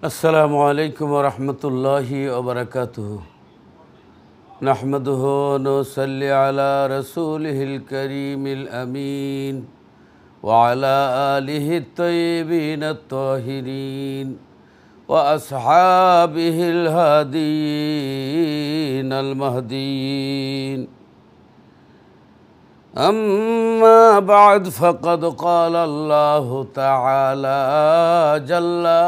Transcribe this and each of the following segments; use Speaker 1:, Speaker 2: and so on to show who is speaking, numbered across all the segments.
Speaker 1: अस्सलामु अलैकुम वरहमतुल्लाहि वबरकातुहु। नहमदुहु व नुसल्ली अला रसूलिहिल करीमिल अमीन व अला आलिहि त्तय्यिबीन अत्ताहिरीन व अस्हाबिहिल हादीन अल महदीन। अम्मा बाद फ़क़द क़ाल अल्लाहु तआला जल्ला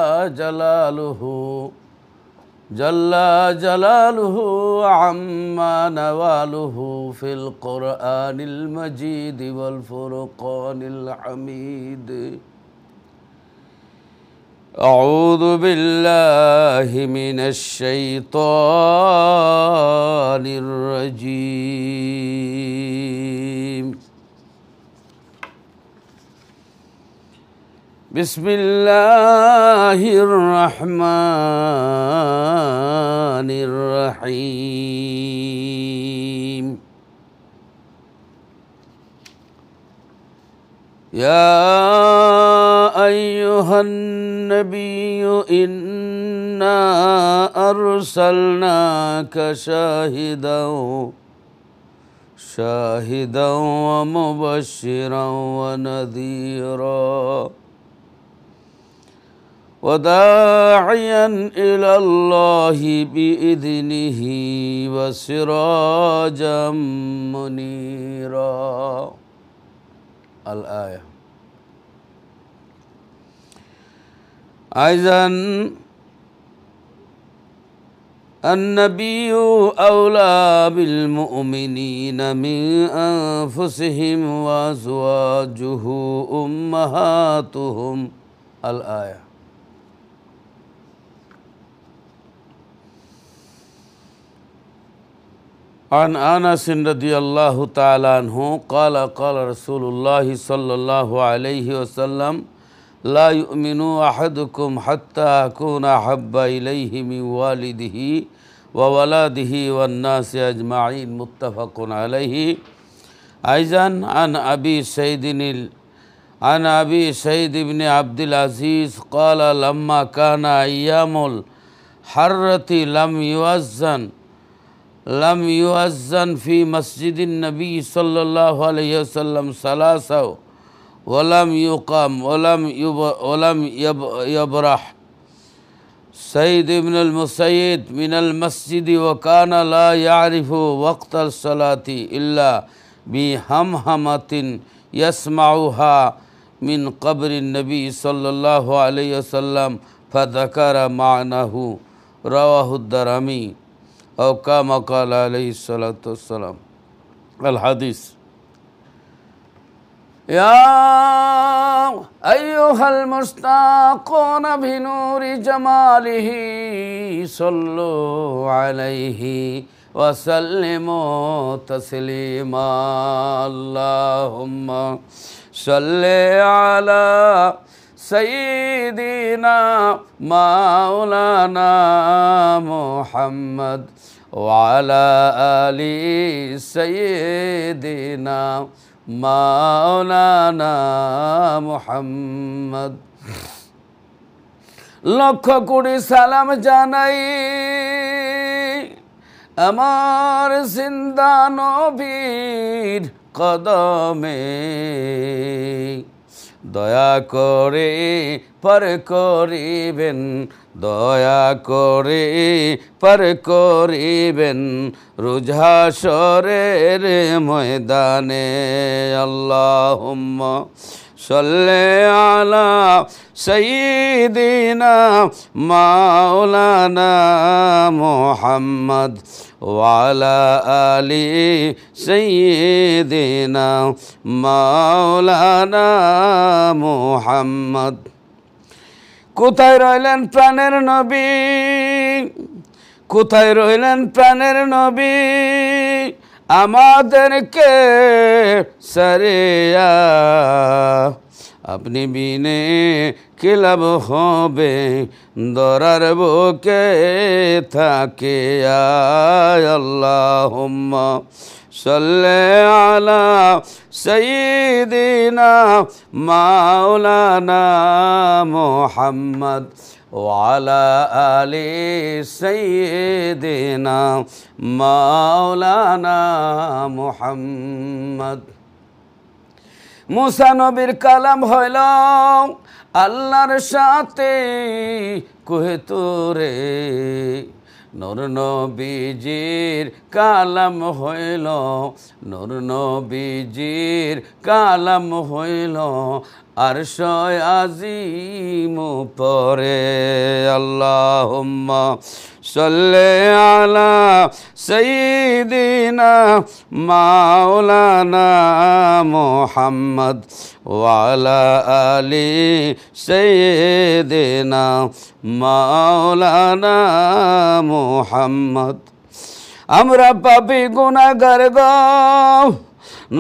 Speaker 1: जलालुहु अम्मा नवालुहु फ़िल क़ुरआनिल मजीद वल फ़ुरक़ानिल हमीद। अऊज़ु बिल्लाहि मिनश शैतानिर रजीम। बिस्मिल्लाहिर रहमानिर रहीम। या अय्युहन नबिय्यु इन्ना अर्सलनाका शाहिदन व मुबश्शिरन व नज़ीरा व दाइयन इलल्लाहि बिइज़्निहि व सिराजम मुनीरा। अल आया। अइज़न अन्नबिय्यु औला बिल मुअमिनीन मिन अनफुसिहिम व अज़वाजुहु उम्महातुहुम। अल आया। अन अनस रज़ियल्लाहु तआला अन्हु क़ाल क़ाल रसूलुल्लाहि सल्लल्लाहु अलैहि वसल्लम ला युमिनु अहदुकुम हत्ता अकूना अहब्बा इलैहि मिन वालिदिही व वलादिही वन्नासि अजमाईन। मुत्तफ़क़ुन अलैहि। अइज़न अन अबी सईद इब्न अब्दुल अज़ीज़ क़ाल लम्मा काना अय्यामुल हर्रति लम युअज़्ज़न फ़ी मस्जिदिन नबी सल्लल्लाहु अलैहि वसल्लम सलासा वलम युक़ाम वलम यबरह सईद इब्न अल मुसय्यिब मिनल मस्जिद व काना ला यारिफु वक़्तल सलाति इल्ला बिहमहमतिन यस्मउहा मिन क़ब्रिन नबी सल्लल्लाहु अलैहि वसल्लम फ़ज़करा मानहु रवाहु दरमी औ कमा क़ाल अलैहिस्सलातु वस्सलाम। अल हदीस। या अय्युहल मुश्ताक़ून बिनूरि जमालिही सल्लु अलैहि व सल्लिमू तस्लीमा। अल्लाहुम्मा सल्लि अला सय्यिदिना मौलाना मुहम्मद व अला आलि सय्यिदिना मौलाना मुहम्मद। लक्ष कोटी सालाम জানাই আমার জিন্দা নবীর কদমে। দয়া করে পার করিবেন, দয়া করে পার করিবেন রোজ হাশরের ময়দানে। আল্লাহুম্মা সাল্লি আলা সাইয়্যিদিনা মাওলানা মুহাম্মদ ওয়া আলা আলি সাইয়্যিদিনা মাওলানা মুহাম্মদ। কোথায় রইলেন প্রাণের নবী, কোথায় রইলেন প্রাণের নবী, আমাদেরকে সারিয়া। আপনি বিনে কি লাভ হবে দরার বুকে থাকে। আল্লাহুম্মা সাল্লি আলা সাইয়্যিদিনা মাওলানা মুহাম্মদ ওয়া আলা আলি সাইয়্যিদিনা মাওলানা মুহাম্মদ। মুসা নবীর কালাম হইল আল্লাহর সাথে কুহে তোরে, নূর নবীজির কালাম হইল, নূর নবীজির কালাম হইল আরশ আজিম পরে। আল্লাহুম্মা সাল্লি আলা সাইয়্যিদিনা মাওলানা মুহাম্মদ ওয়া আলা আলি সাইয়্যিদিনা মাওলানা মুহাম্মদ। আমরা পাপী গুনাহগার গো,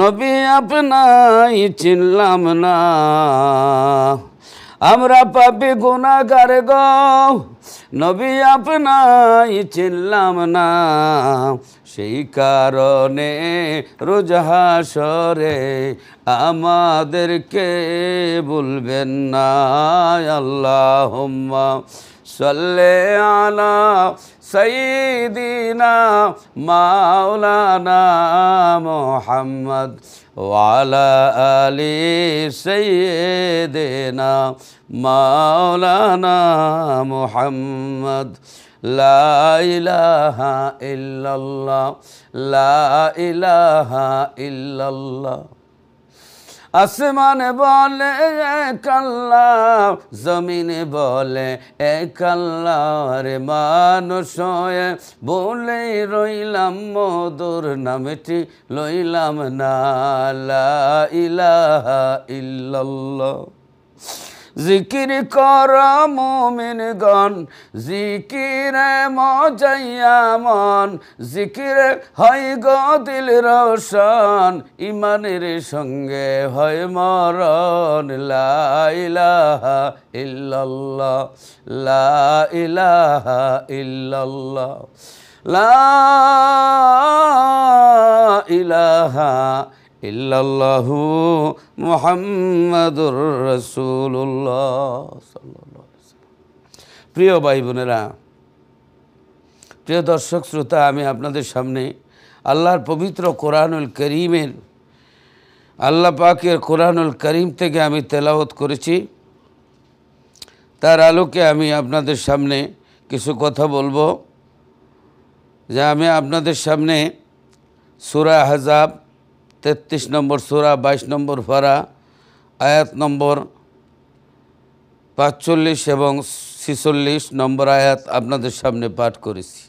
Speaker 1: নবী আপনাই চিনলাম না। আমরা পাপী গুনাহগার গো, নবী আপনাই চিনলাম না। সেই কারণে রোজ হাসরে আমাদেরকে ভুলবেন না। আল্লাহুম্মা সাল্লি আলা সাইয়্যিদিনা মাওলানা মুহাম্মদ ওয়া আলা আলি সাইয়্যিদিনা মাওলানা মুহাম্মদ। লা ইলাহা ইল্লাল্লাহ, লা ইলাহা ইল্লাল্লাহ। আসমান বলে এক আল্লাহ, জমিন বলে এক আল্লাহ, রে মানুষ হয়ে বলে রইলাম মধুর নামটি লইলাম না। লা ইলাহা ইল্লাল্লাহ। জিকির কর মুমিনগণ, জিকিরে মজাইয়া মন, জিকিরে হয় গো দিল রোশন, ইমানের সঙ্গে হয় মরণ। লা ইলাহা ইল্লাল্লাহ, লা ইলাহা ইল্লাল্লাহ, লা ইলাহা ইল্লাল্লাহু মুহাম্মাদুর রাসূলুল্লাহ সাল্লাল্লাহু আলাইহি ওয়াসাল্লাম। প্রিয় ভাই বোনেরা, প্রিয় দর্শক শ্রোতা, আমি আপনাদের সামনে আল্লাহর পবিত্র কোরআনুল করিমের, আল্লাহ পাকের কোরআনুল করিম থেকে আমি তেলাওয়াত করেছি। তার আলোকে আমি আপনাদের সামনে কিছু কথা বলবো। যে আমি আপনাদের সামনে সূরা আহজাব 33 নম্বর সূরা 22 নম্বর পারা আয়াত নম্বর 45 এবং 46 নম্বর আয়াত আপনাদের সামনে পাঠ করেছি।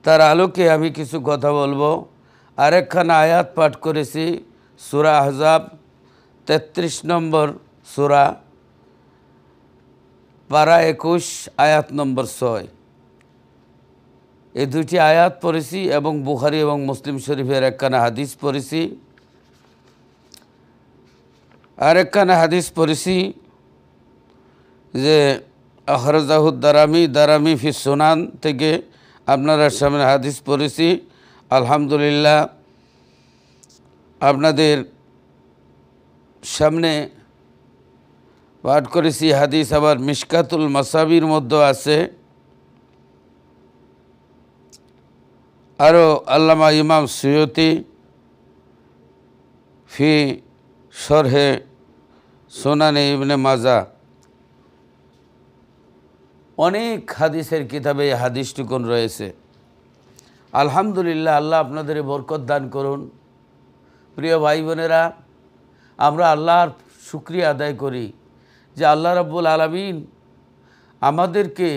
Speaker 1: তার আলোকে আমি কিছু কথা বলবো। আরেকখানা আয়াত পাঠ করেছি সূরা আহজাব 33 নম্বর সূরা পারা 21 আয়াত নম্বর 6। এই দুটি আয়াত পড়েছি এবং বুখারী এবং মুসলিম শরীফের একখানা হাদিস পড়েছি। আরেকখানা হাদিস পড়েছি যে আখরাজাহুদ দারামি, দারামি ফি সুনান থেকে আপনারা সামনে হাদিস পড়েছি। আলহামদুলিল্লাহ, আপনাদের সামনে পাঠ করেছি হাদিস। আবার মিশকাতুল মাসাবির মধ্যে আছে। আরও আল্লামা ইমাম সুয়ুতি ফি শরহে সুনানে ইবনে মাজা, অনেক হাদিসের কিতাবে এই হাদিসটুকুন রয়েছে। আলহামদুলিল্লাহ, আল্লাহ আপনাদের বরকত দান করুন। প্রিয় ভাই বোনেরা, আমরা আল্লাহর শুকরিয়া আদায় করি যে আল্লাহ রাব্বুল আলামিন আমাদেরকে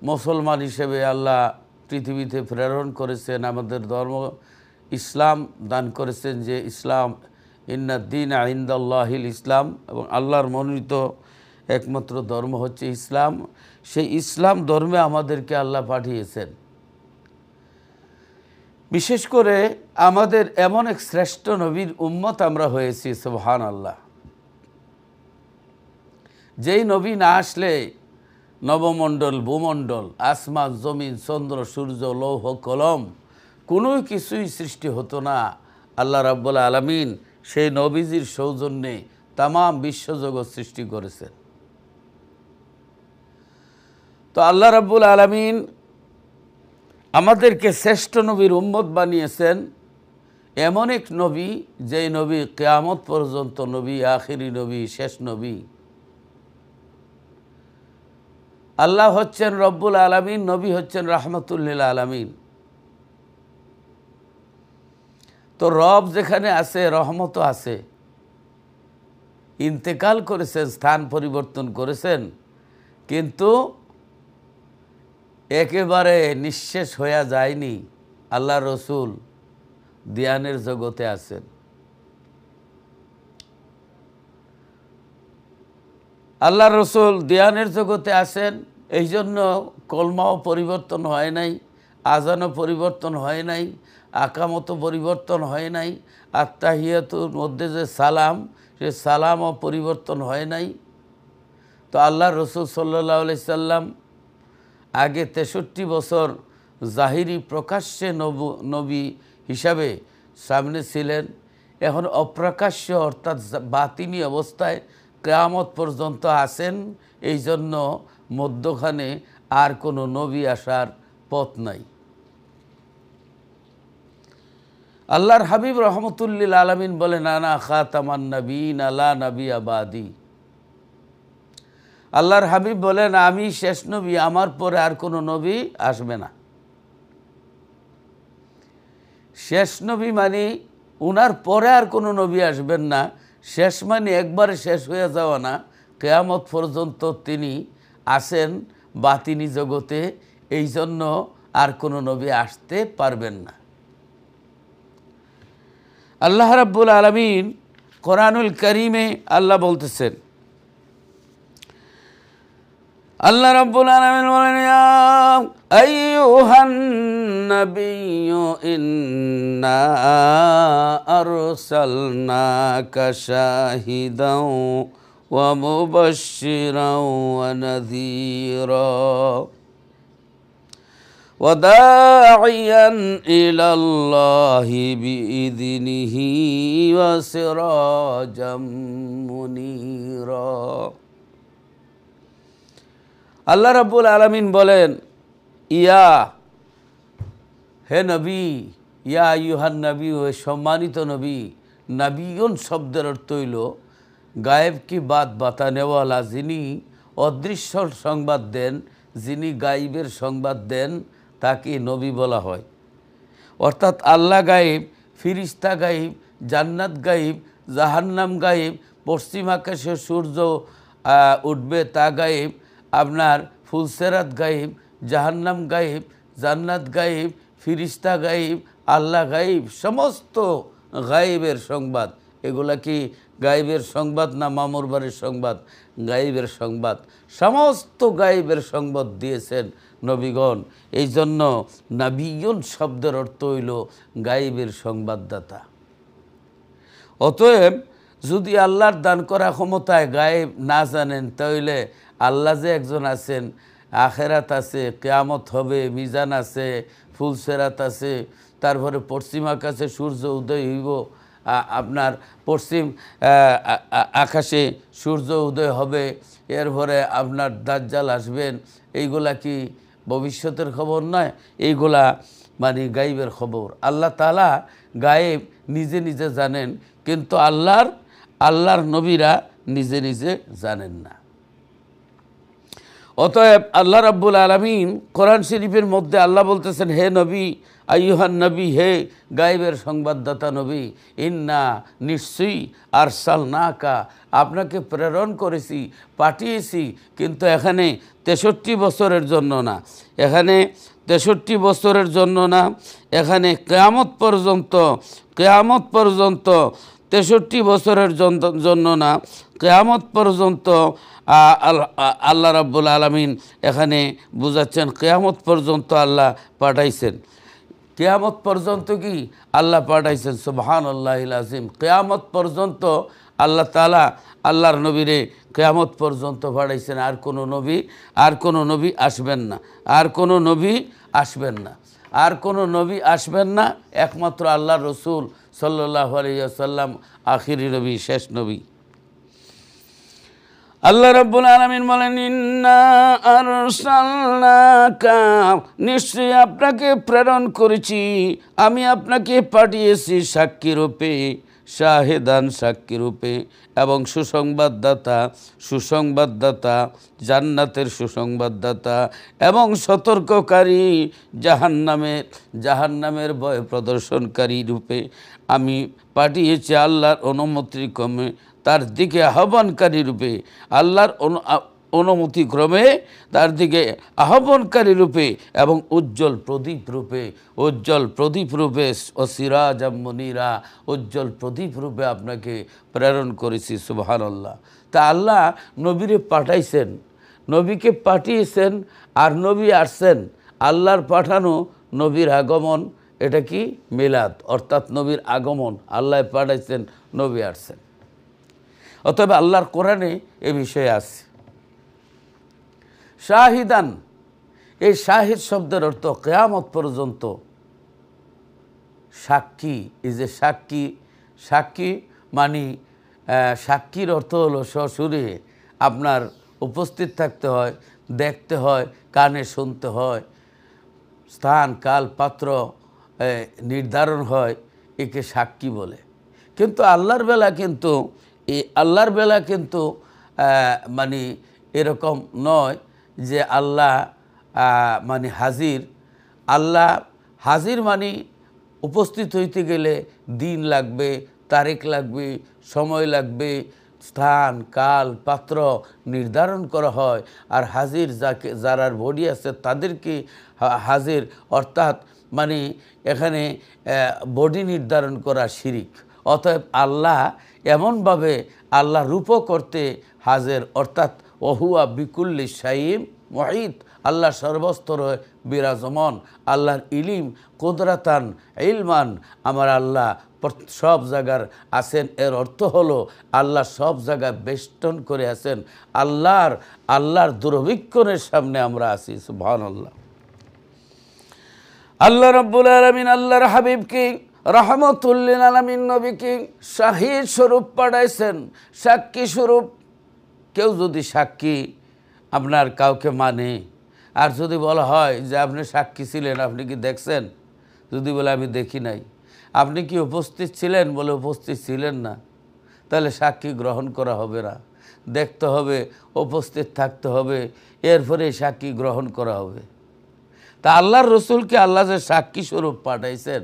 Speaker 1: মুসলমান হিসেবে আল্লাহ পৃথিবীতে প্রেরণ করেছেন। আমাদের ধর্ম ইসলাম দান করেছেন, যে ইসলাম ইন্নাদ্দীন ইনদাল্লাহিল ইসলাম, এবং আল্লাহর মনোনীত একমাত্র ধর্ম হচ্ছে ইসলাম। সেই ইসলাম ধর্মে আমাদেরকে আল্লাহ পাঠিয়েছেন। বিশেষ করে আমাদের এমন এক শ্রেষ্ঠ নবীর উম্মত আমরা হয়েছি। সুবহানাল্লাহ। যেই নবী না আসলে নবমণ্ডল, ভূমণ্ডল, আসমান, জমিন, চন্দ্র, সূর্য, লৌহ, কলম কোনো কিছুই সৃষ্টি হতো না। আল্লাহ রাব্বুল আলামিন সেই নবীজির সৌজন্যে তাম বিশ্বজগৎ সৃষ্টি করেছেন। তো আল্লাহ রাব্বুল আলামিন আমাদেরকে শ্রেষ্ঠ নবীর উম্মত বানিয়েছেন, এমন এক নবী যেই নবী কিয়ামত পর্যন্ত নবী, আখিরি নবী, শেষ নবী। আল্লাহ হচ্ছেন রব্বুল আলামিন, নবী হচ্ছেন রাহমাতুল লিল আলামিন। তো রব যেখানে আছে রহমতও আছে। ইন্তেকাল করেছেন, স্থান পরিবর্তন করেছেন, কিন্তু একেবারে নিঃশেষ হয়ে যায়নি। আল্লাহ রসুল ধ্যানের জগতে আছেন। আল্লাহ রসুল ধ্যানের জগতে আছেন, এই জন্য কলমাও পরিবর্তন হয় নাই, আজানও পরিবর্তন হয় নাই, আকামতো পরিবর্তন হয় নাই, আত্তাহিয়াতুর মধ্যে যে সালাম, সে সালামও পরিবর্তন হয় নাই। তো আল্লাহ রসুল সাল্লাল্লাহু আলাইহি সাল্লাম আগে 63 বছর জাহিরি প্রকাশ্যে নবী হিসাবে সামনে ছিলেন, এখন অপ্রকাশ্য অর্থাৎ বাতিনি অবস্থায় কিয়ামত পর্যন্ত আছেন। এই জন্য মধ্যখানে আর কোনো নবী আসার পথ নাই। আল্লাহর হাবিব রহমতুল লিল আলামিন বলেন, আনা খাতামান নবীন লা নবিয়্যা বাদি। আল্লাহর হাবিব বলেন, আমি শেষ নবী, আমার পরে আর কোনো নবী আসবে না। শেষ নবী মানে উনার পরে আর কোনো নবী আসবেন না। শেষ মানে একবারে শেষ হয়ে যাওয়া না, কিয়ামত পর্যন্ত তিনি আছেন বাতিনি জগতে, এই জন্য আর কোনো নবী আসতে পারবেন না। আল্লাহ রাব্বুল আলামিন কোরআনুল কারীমে আল্লাহ বলতেছেন, আল্লাহ রাব্বুল আলামিন বলেন, ইয়া আইয়ুহান নাবিয়্যু ইন্না আরসালনাকা শাহিদাও ওয়া মুবাশশিরাও ওয়া নাযীরা ওয়া দাঈয়ান ইলাল্লাহি বিইযনিহি ওয়া সিরাজাম মুনীরা। আল্লাহ রাব্বুল আলামিন বলেন, ইয়া হে নবী, ইয়া আইয়ুহান নবী, ও সম্মানিত নবী। নবিয়ুন শব্দের অর্থ হইল গায়েব কি বাত বাতানেওয়ালা, যিনি অদৃশ্য সংবাদ দেন, যিনি গায়েবের সংবাদ দেন, তাকে নবী বলা হয়। অর্থাৎ আল্লাহ গায়েব, ফিরিস্তা গায়েব, জান্নাত গায়েব, জাহান্নাম গায়েব, পশ্চিম আকাশে সূর্য উঠবে তা গায়েব, আপনার ফুলসেরাত গায়েব, জাহান্নাম গায়েব, জান্নাত গায়েব, ফিরিস্তা গায়েব, আল্লাহ গায়েব, সমস্ত গায়েবের সংবাদ। এগুলা কি গায়েবের সংবাদ না মামুর বাড়ির সংবাদ? গায়েবের সংবাদ। সমস্ত গায়েবের সংবাদ দিয়েছেন নবীগণ। এই জন্য নবিয়ুন শব্দের অর্থ হইল গায়েবের সংবাদদাতা। অতএব যদি আল্লাহর দান করা ক্ষমতায় গায়েব না জানেন, তাহলে আল্লাহ যে একজন আছেন, আখেরাত আছে, কিয়ামত হবে, মিজান আছে, ফুলসেরাত আছে, তারপরে পশ্চিম আকাশে সূর্য উদয় হইব, আপনার পশ্চিম আকাশে সূর্য উদয় হবে, এরপরে আপনার দাজ্জাল আসবেন, এইগুলা কি ভবিষ্যতের খবর নয়? এইগুলা মানে গায়েবের খবর। আল্লাহ তাআলা গায়েব নিজে নিজে জানেন, কিন্তু আল্লাহর নবীরা নিজে নিজে জানেন না। অতএব আল্লাহ রাব্বুল আলামিন কোরআন শরীফের মধ্যে আল্লাহ বলতেছেন, হে নবী, আইয়ুহান নবী, হে গায়েবের সংবাদদাতা নবী, ইন্না নিশ্চয়ই আরসালনাকা, আপনাকে প্রেরণ করেছি, পাঠিয়েছি, কিন্তু এখানে 63 বছরের জন্য না, এখানে 63 বছরের জন্য না, এখানে কিয়ামত পর্যন্ত 63 বছরের জন্য না, কিয়ামত পর্যন্ত আল্লাহ রাব্বুল আলামিন এখানে বুঝাচ্ছেন কিয়ামত পর্যন্ত আল্লাহ পাঠাইছেন। কিয়ামত পর্যন্ত কি আল্লাহ পাঠাইছেন? সুবহানাল্লাহিল আযীম। কিয়ামত পর্যন্ত আল্লাহ তাআলা আল্লাহর নবীরে কিয়ামত পর্যন্ত পাঠাইছেন। আর কোনো নবী আসবেন না, আর কোনো নবী আসবেন না। আর কোনো নবী আসবেন না, একমাত্র আল্লাহ রসুল সাল্লাল্লাহু আলাইহি ওয়াসাল্লাম আখিরি নবী, শেষ নবী। আল্লাহ রাব্বুল আলামিন বলেন, ইন্না আরসালনাকা, নিশ্চয়ই আপনাকে প্রেরণ করেছি, আমি আপনাকে পাঠিয়েছি সাক্ষী রূপে, শাহেদান সাক্ষী রূপে, এবং সুসংবাদদাতা, জান্নাতের সুসংবাদদাতা এবং সতর্ককারী, জাহান্নামের ভয় প্রদর্শনকারী রূপে আমি পাঠিয়েছি আল্লাহর অনুমতিক্রমে, তার দিকে আহ্বানকারী রূপে, আল্লাহর অনুমতিক্রমে তার দিকে আহ্বানকারী রূপে, এবং উজ্জ্বল প্রদীপ রূপে ও সিরাজাম মুনীরা, উজ্জ্বল প্রদীপ রূপে আপনাকে প্রেরণ করেছি। সুবহানাল্লাহ। তা আল্লাহ নবীরে পাঠাইছেন, নবীকে পাঠিয়েছেন, আর নবী আসছেন। আল্লাহর পাঠানো নবীর আগমন, এটা কি মিলাদ, অর্থাৎ নবীর আগমন। আল্লাহ পাঠাইছেন, নবী আসছেন। অতএব আল্লাহর কোরআনে এ বিষয়ে আছে। শাহিদান, এই শাহিদ শব্দের অর্থ কিয়ামত পর্যন্ত সাক্ষী। এই যে সাক্ষী মানে সাক্ষীর অর্থ হলো সশরীরে আপনার উপস্থিত থাকতে হয়, দেখতে হয়, কানে শুনতে হয়, স্থান কাল পাত্র নির্ধারণ হয়, একে সাক্ষী বলে। কিন্তু আল্লাহর বেলা কিন্তু মানে এরকম নয় যে আল্লাহ মানে হাজির মানে উপস্থিত হইতে গেলে দিন লাগবে, তারিখ লাগবে, সময় লাগবে, স্থান কাল পাত্র নির্ধারণ করা হয়। আর হাজির যারা বডি আছে তাদেরকে হাজির, অর্থাৎ মানে এখানে বডি নির্ধারণ করা শিরিক। অতএব আল্লাহ এমনভাবে আল্লাহ রূপক করতে হাজির, অর্থাৎ ওহুয়া বিকুল্লি শাইইন মুহিত, আল্লাহ সর্বস্তরে বিরাজমান, আল্লাহর ইলিম কুদরাতান ইলমান, আমার আল্লাহ সব জায়গার আছেন। এর অর্থ হলো আল্লাহ সব জায়গায় বেষ্টন করে আছেন। আল্লাহর দুরভিক্ষণের সামনে আমরা আছি। সুবহানাল্লাহ। আল্লাহ রাব্বুল আলামিন আল্লাহর হাবিবকে রাহমাতুল লিল আলামিন নবীকে শাহিদ স্বরূপ পাঠাইছেন, সাক্ষী স্বরূপ। কেউ যদি সাক্ষী আপনার কাউকে মানে, আর যদি বলা হয় যে আপনি সাক্ষী ছিলেন, আপনি কি দেখছেন? যদি বলে আমি দেখি নাই। আপনি কি উপস্থিত ছিলেন? বলে উপস্থিত ছিলেন না, তাহলে সাক্ষী গ্রহণ করা হবে না। দেখতে হবে, উপস্থিত থাকতে হবে, এরপরে সাক্ষী গ্রহণ করা হবে। তা আল্লাহর রসুলকে আল্লাহ যে সাক্ষী স্বরূপ পাঠাইছেন,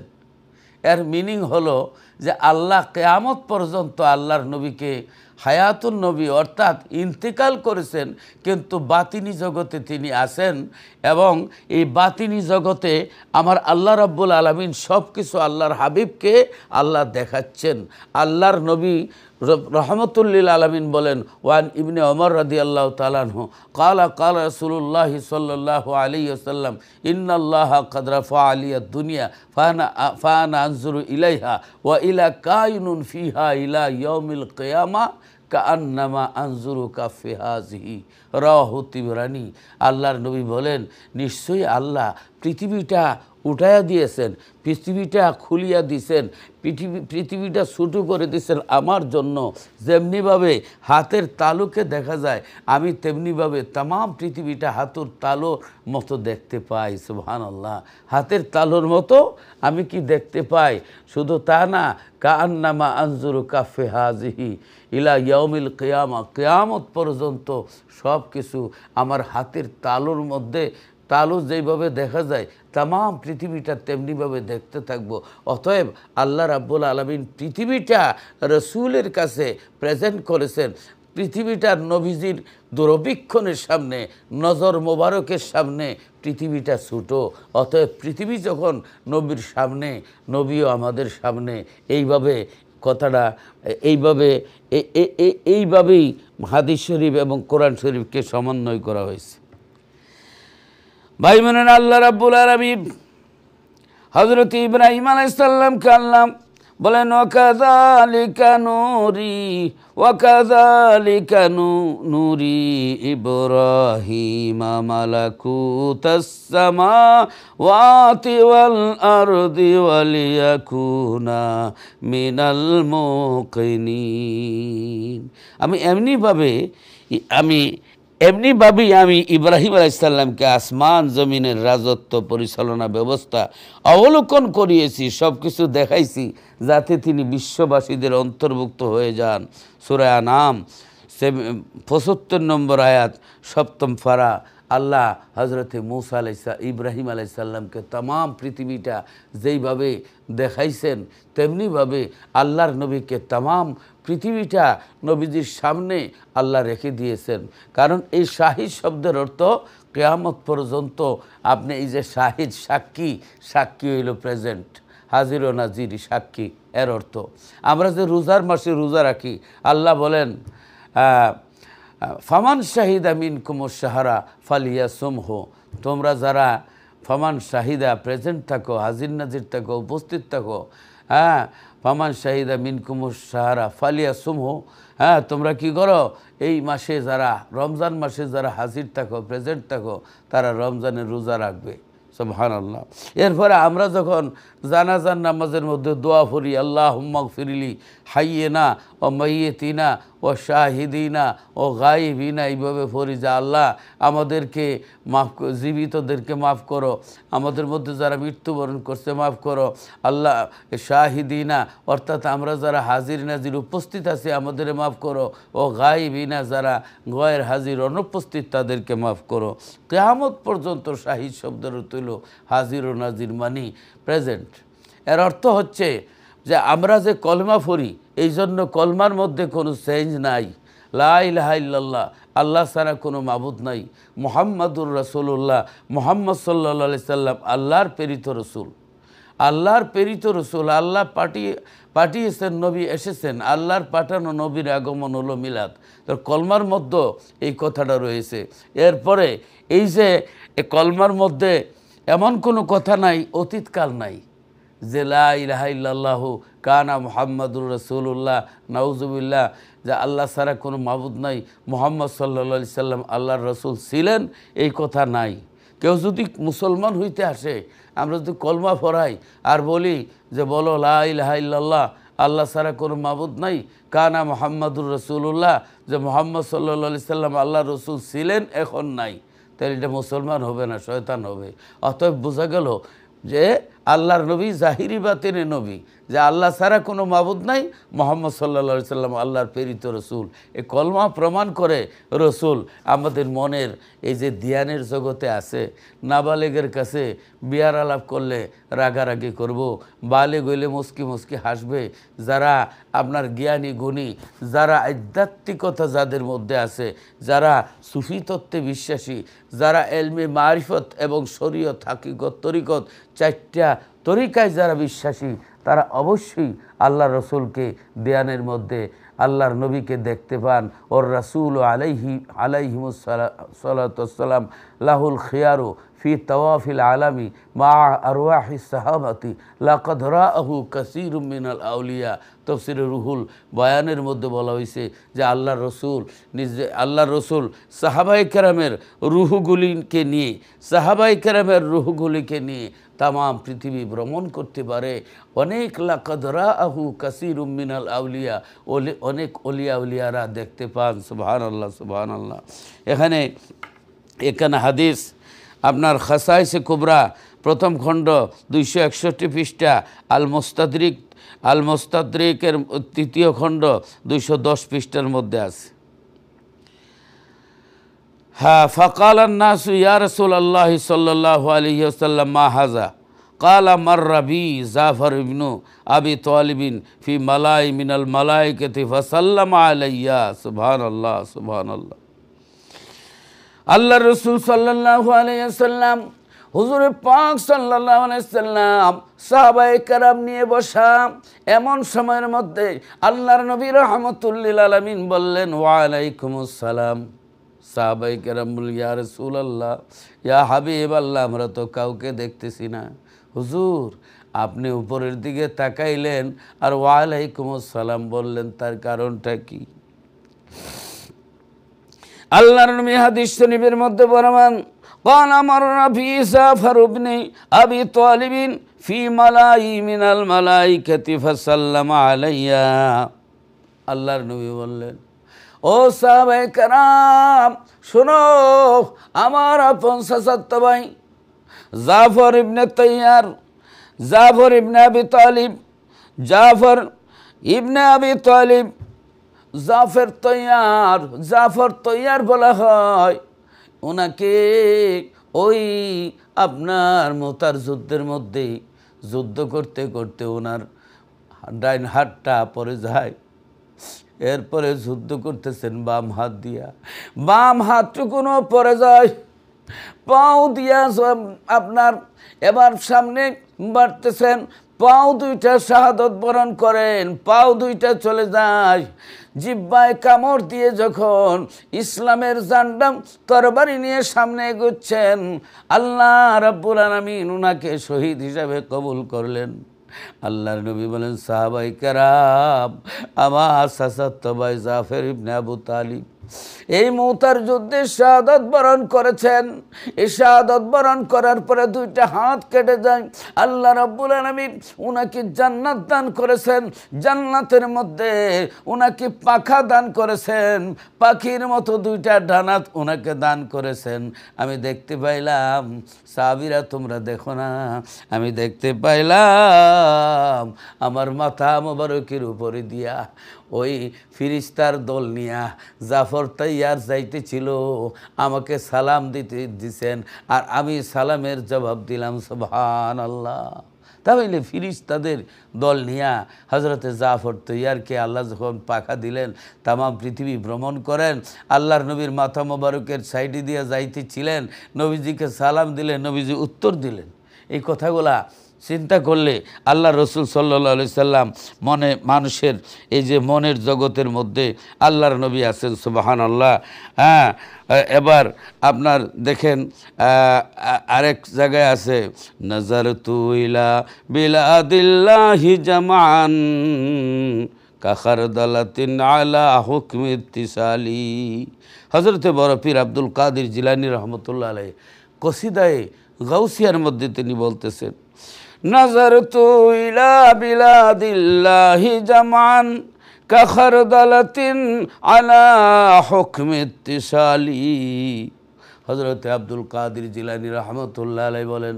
Speaker 1: এর মিনিং হলো যে আল্লাহ কিয়ামত পর্যন্ত আল্লাহর নবীকে হায়াতুন নবী অর্থাৎ ইন্তেকাল করেছেন, কিন্তু বাতিনি জগতে তিনি আছেন। এবং এই বাতিনি জগতে আমার আল্লাহ রাব্বুল আলামিন সব কিছু আল্লাহর হাবিবকে আল্লাহ দেখাচ্ছেন। আল্লাহর নবী রহমতুল লিল আলামিন বলেন, ওয়ান ইবনে ওমর রাদিয়াল্লাহু তাআলা আনহু ক্বালা রাসূলুল্লাহ সাল্লাল্লাহু আলাইহি ওয়াসাল্লাম ইন্নাল্লাহা ক্বাদ রাফা আলিয়াদ দুনিয়া ফাআনা আনজুরু ইলাইহা ওয়া ইলা কায়িনুন ফিহা ইলা ইয়াউমিল কিয়ামা কাআন্নামা আনজুরু কাফি হাযিহি রাওয়াহু তিবরানী। আল্লাহর নবী বলেন, নিশ্চয়ই আল্লাহ পৃথিবীটা উঠাইয়া দিয়েছেন, পৃথিবীটা খুলিয়া দিয়েছেন, পৃথিবীটা ছোটো করে দিয়েছেন আমার জন্য। যেমনিভাবে হাতের তালুকে দেখা যায়, আমি তেমনিভাবে তামাম পৃথিবীটা হাতের তালুর মতো দেখতে পাই। সুবহানাল্লাহ। হাতের তালুর মতো আমি কি দেখতে পাই? শুধু তা না, কাআন্নামা আনজুরু কাফি হাযিহি ইলা ইয়াউমিল কিয়ামা, কিয়ামত পর্যন্ত সব কিছু আমার হাতের তালুর মধ্যে, তালু যেইভাবে দেখা যায় তামাম পৃথিবীটা তেমনিভাবে দেখতে থাকবো। অতএব আল্লাহ রাব্বুল আলামিন পৃথিবীটা রসুলের কাছে প্রেজেন্ট করেছেন। পৃথিবীটা নবীজির দুরবীক্ষণের সামনে, নজর মোবারকের সামনে পৃথিবীটা ছোটো। অতএব পৃথিবী যখন নবীর সামনে, নবীও আমাদের সামনে। এইভাবে কথাটা এইভাবেই হাদিস শরীফ এবং কোরআন শরীফকে সমন্বয় করা হয়েছে। ভাই বোনেরা, আল্লাহ রাব্বুল আলামিন হযরত ইব্রাহিম আলাইহিস সালামকে আল্লাহ বলেন ওয়াকাযালিকা নুরি ইব্রাহিমা মালাকুতাস সামাওয়াতি ওয়াল আরদি ওয়ালিয়াকুনা মিনাল মুকিনিন। আমি এমনিভাবেই আমি ইব্রাহিম আলাইহিস সালামকে আসমান জমিনের রাজত্ব পরিচালনা ব্যবস্থা অবলোকন করিয়েছি, সব কিছু দেখাইছি যাতে তিনি বিশ্ববাসীদের অন্তর্ভুক্ত হয়ে যান। সূরা আনাম ৭৫ নম্বর আয়াত ৭ম পারা। আল্লাহ হজরতে মূসা ইব্রাহিম আলাইহিস সালামকে তামাম পৃথিবীটা যেইভাবে দেখাইছেন তেমনিভাবে আল্লাহর নবীকে তামাম পৃথিবীটা নবীজির সামনে আল্লাহ রেখে দিয়েছেন। কারণ এই শাহিদ শব্দের অর্থ কিয়ামত পর্যন্ত আপনি এই যে শাহিদ সাক্ষী হইল প্রেজেন্ট, হাজির ও নাজির সাক্ষী, এর অর্থ। আমরা যে রোজার মাসে রোজা রাখি, আল্লাহ বলেন ফামান শাহিদা মিনকুমুশ শাহরা ফালিয়াসুমহু, তোমরা যারা ফামান শাহিদা প্রেজেন্ট থাকো, হাজির নাজির থাকো, উপস্থিত থাকো, হ্যাঁ, ফামান শাহিদা মিনকুমুশ শাহরা ফালিয়াসুমহু, হ্যাঁ, তোমরা কি করো, এই মাসে যারা রমজান মাসে যারা হাজির থাকো প্রেজেন্ট থাকো তারা রমজানের রোজা রাখবে। সুবহানাল্লাহ। এরপরে আমরা যখন জানাজার নামাজের মধ্যে দোয়া পড়ি, আল্লাহুম্মা গফিরলি হাইয়িনা ও মাইয়িতিনা ও শাহিদিনা ও গায়িবিনা, এইভাবে পড়ি যে আল্লাহ আমাদেরকে জীবিতদেরকে মাফ করো, আমাদের মধ্যে যারা মৃত্যুবরণ করছে মাফ করো, আল্লাহ শাহিদিনা অর্থাৎ আমরা যারা হাজির নাজির উপস্থিত আছি আমাদের মাফ করো, ও গায়িবিনা যারা গয়ের হাজির অনুপস্থিত তাদেরকে মাফ করো। কিয়ামত পর্যন্ত শাহিদ শব্দের অর্থ হইল হাজির ও নাজির মানি প্রেজেন্ট। এর অর্থ হচ্ছে যে আমরা যে কলমা পড়ি এই জন্য কলমার মধ্যে কোনো চেঞ্জ নাই। লা ইলাহা ইল্লাল্লাহ, আল্লাহ ছাড়া কোনো মাবুদ নাই, মুহাম্মাদুর রাসূলুল্লাহ, মুহাম্মদ সাল্লাল্লাহু আলাইহি সাল্লাম আল্লাহর প্রেরিত রসুল, আল্লাহর প্রেরিত রসুল। আল্লাহ পাঠিয়েছেন, নবী এসেছেন, আল্লাহর পাঠানো নবীর আগমন হলো মিলাদ। তো কলমার মধ্যে এই কথাটা রয়েছে। এরপরে এই যে কলমার মধ্যে এমন কোনো কথা নাই, অতীতকাল নাই, যে লা ইলাহা ইল্লাল্লাহু কানা মুহাম্মাদুর রাসূলুল্লাহ, নাউজুবিল্লাহ, যে আল্লাহ ছাড়া কোনো মাবুদ নাই, মুহাম্মদ সাল্লাল্লাহু আলাইহি সাল্লাম আল্লাহর রসুল ছিলেন, এই কথা নাই। কেউ যদি মুসলমান হইতে আসে, আমরা যদি কলমা পড়াই আর বলি যে বলো লা ইলাহা ইল্লাল্লাহ, আল্লাহ ছাড়া কোনো মাবুদ নাই, কানা মুহাম্মাদুর রাসূলুল্লাহ, যে মুহাম্মদ সাল্লাল্লাহু আলাইহি সাল্লাম আল্লাহর রসুল ছিলেন, এখন নাই, তাহলে এটা মুসলমান হবে না, শয়তান হবে। অতএব বোঝা গেল যে আল্লাহর নবী জাহিরি বাতিনে নবী, যে আল্লাহ ছাড়া কোনো মাবুদ নাই, মুহাম্মদ সাল্লাল্লাহু আলাইহি সাল্লাম আল্লাহর প্রেরিত রসুল। এই কলমা প্রমাণ করে রসুল আমাদের মনের এই যে ধ্যানের জগতে আছে। নাবালেগের কাছে বিয়ার আলাপ করলে রাগারাগি করব, বালেগ হইলে মুস্কি মুস্কি হাসবে। যারা আপনার জ্ঞানী গুণী, যারা আধ্যাত্মিকতা যাদের মধ্যে আছে, যারা সুফি তত্ত্বে বিশ্বাসী, যারা এলমে মারিফত এবং শরীয়ত হাকিকত তরিকত চারটা তরিকায় যারা বিশ্বাসী, তারা অবশ্যই আল্লাহ রসুলকে ধ্যানের মধ্যে আল্লাহর নবীকে দেখতে পান। ওর রাসূল আলাইহিমুসসালাম লাহুল খিয়ারু ফি তাওয়াফিল আলামি মা আরওয়াহি সাহাবাতি লাকাদ রাআহু কাসীরুম মিনাল আউলিয়া। তাফসীরে রুহুল বয়ানের মধ্যে বলা হয়েছে যে আল্লাহর রসুল সাহাবায়ে কেরামের রুহগুলিকে নিয়ে তামাম পৃথিবী ভ্রমণ করতে পারে। অনেক লাকাদ রাআহু কাসীরুম মিনাল আউলিয়া, অনেক উলিয়ারা দেখতে পান। সুবহানাল্লাহ, সুবহানাল্লাহ। এখানে হাদিস আপনার খাসাইসে কুবরা প্রথম খণ্ড 261 পৃষ্ঠা, আল মুস্তাদরিকের তৃতীয় খণ্ড 210 পৃষ্ঠার মধ্যে আছে। হ্যাঁ, ফাকালান নাসু ইয়া রাসূলুল্লাহ সাল্লাল্লাহু আলাইহি ওয়াসাল্লাম মা হাযা, কালা মাররা বি জাফর ইবনু আবি তালিবিন ফি মালাই মিনাল মালাইকাতি ফাসাল্লামা আলাইয়া। সুবহানাল্লাহ, সুবহানাল্লাহ। আল্লাহ রসুল সাল্লাল্লাহু আলাইহি ওয়াসাল্লাম, হুজুর পাক সাল্লাল্লাহু আলাইহি ওয়াসাল্লাম সাহাবায়ে কেরাম নিয়ে বসা। এমন সময়ের মধ্যে আল্লাহর নবী রাহমাতুল লিল আলামিন বললেন, ওয়া আলাইকুমুস সালাম। সাহাবায়ে কেরাম বললেন, ইয়া রাসূলুল্লাহ, ইয়া হাবিবাল্লাহ, আমরা তো কাউকে দেখতেছি না। হুজুর, আপনি উপরের দিকে তাকাইলেন আর ওয়ালাইকুম আসসালাম বললেন, তার কারণটা কি? আল্লাহর নবী হাদিস শরীফের মধ্যে বর্ণনা قال مرنا في جعفر بن أبي طالب في ملأ من الملائكة فسلم علي। আল্লাহর নবী বললেন, ও সাহাবায়ে কেরাম শোনো, আমার আপন চাচাতো ভাই জাফর ইবনে তৈয়ার, জাফর ইবনে আবি তালিব, জাফর ইবনে আবি তালিব, জাফর তৈয়ার বলা হয় ওনাকে। ওই আপনার মুতার যুদ্ধের মধ্যে যুদ্ধ করতে করতে ওনার ডাইন হাতটা পড়ে যায়, এরপরে যুদ্ধ করতেছেন বাম হাত দিয়া, বাম হাতটুকুনো পড়ে যায়, পাও দিয়া আপনার এবার সামনে বাড়তেছেন, পাও দুইটা শাহাদত বরণ করেন, পাও দুইটা চলে যায়, জিহ্বায় কামড় দিয়ে যখন ইসলামের জান্ডাম তরবারি নিয়ে সামনে এগোচ্ছেন, আল্লাহ রাব্বুল আলামিন উনাকে শহীদ হিসাবে কবুল করলেন। আল্লাহর নবী বলেন, সাহাবায়ে কেরাম আমার চাচাতো ভাই জাফর ইবনে আবু তালিব এই মুতার যুদ্ধে শাহাদাত বরণ করেছেন। এই শাহাদাত বরণ করার পরে দুইটা হাত কেটে যায়। আল্লাহ রাব্বুল আলামিন উনাকে জান্নাত দান করেছেন, জান্নাতের মধ্যে উনাকে পাখা দান করেছেন, পাখির মতো দুইটা ডানাত উনাকে দান করেছেন। আমি দেখতে পাইলাম, সাহাবীরা তোমরা দেখো না, আমি দেখতে পাইলাম আমার মাথা মোবারকের উপরে দিয়া ওই ফিরিস্তার দল নিয়া জাফর তৈয়ার যাইতেছিল, আমাকে সালাম দিছেন আর আমি সালামের জবাব দিলাম সুবহানাল্লাহ। তাহলে ফিরিস্তাদের দল নিয়া হজরতে জাফর তৈয়ারকে আল্লাহ যখন পাখা দিলেন, তামাম পৃথিবী ভ্রমণ করেন, আল্লাহর নবীর মাথা মোবারকের সাইডে দিয়ে যাইতেছিলেন, নবীজিকে সালাম দিলেন, নবীজি উত্তর দিলেন। এই কথাগুলা চিন্তা করলে আল্লাহ রসুল সাল্লাল্লাহু আলাইহি সাল্লাম মনে, মানুষের এই যে মনের জগতের মধ্যে আল্লাহর নবী আছেন, সুবহানাল্লাহ। হ্যাঁ, এবার আপনার দেখেন আরেক জায়গায় আছে, নাজারতু ইলা বিলাদিল্লাহি জামান কাখারদালাতিন আলা হুকমি ইত্তিসালি। হযরতে বড় পীর আব্দুল কাদের জিলানী রহমতুল্লাহ আলাইহি কসিদায়ে গাউসিয়ার মধ্যে তিনি বলতেছেন, নাজারতু ইলা বিলাদিল্লাহি জামান কাখারদালাতিন আলা হুকমি ইত্তিসালি। হযরতে আব্দুল কাদের জিলানী রহমতুল্লাহ আলাইহি বলেন,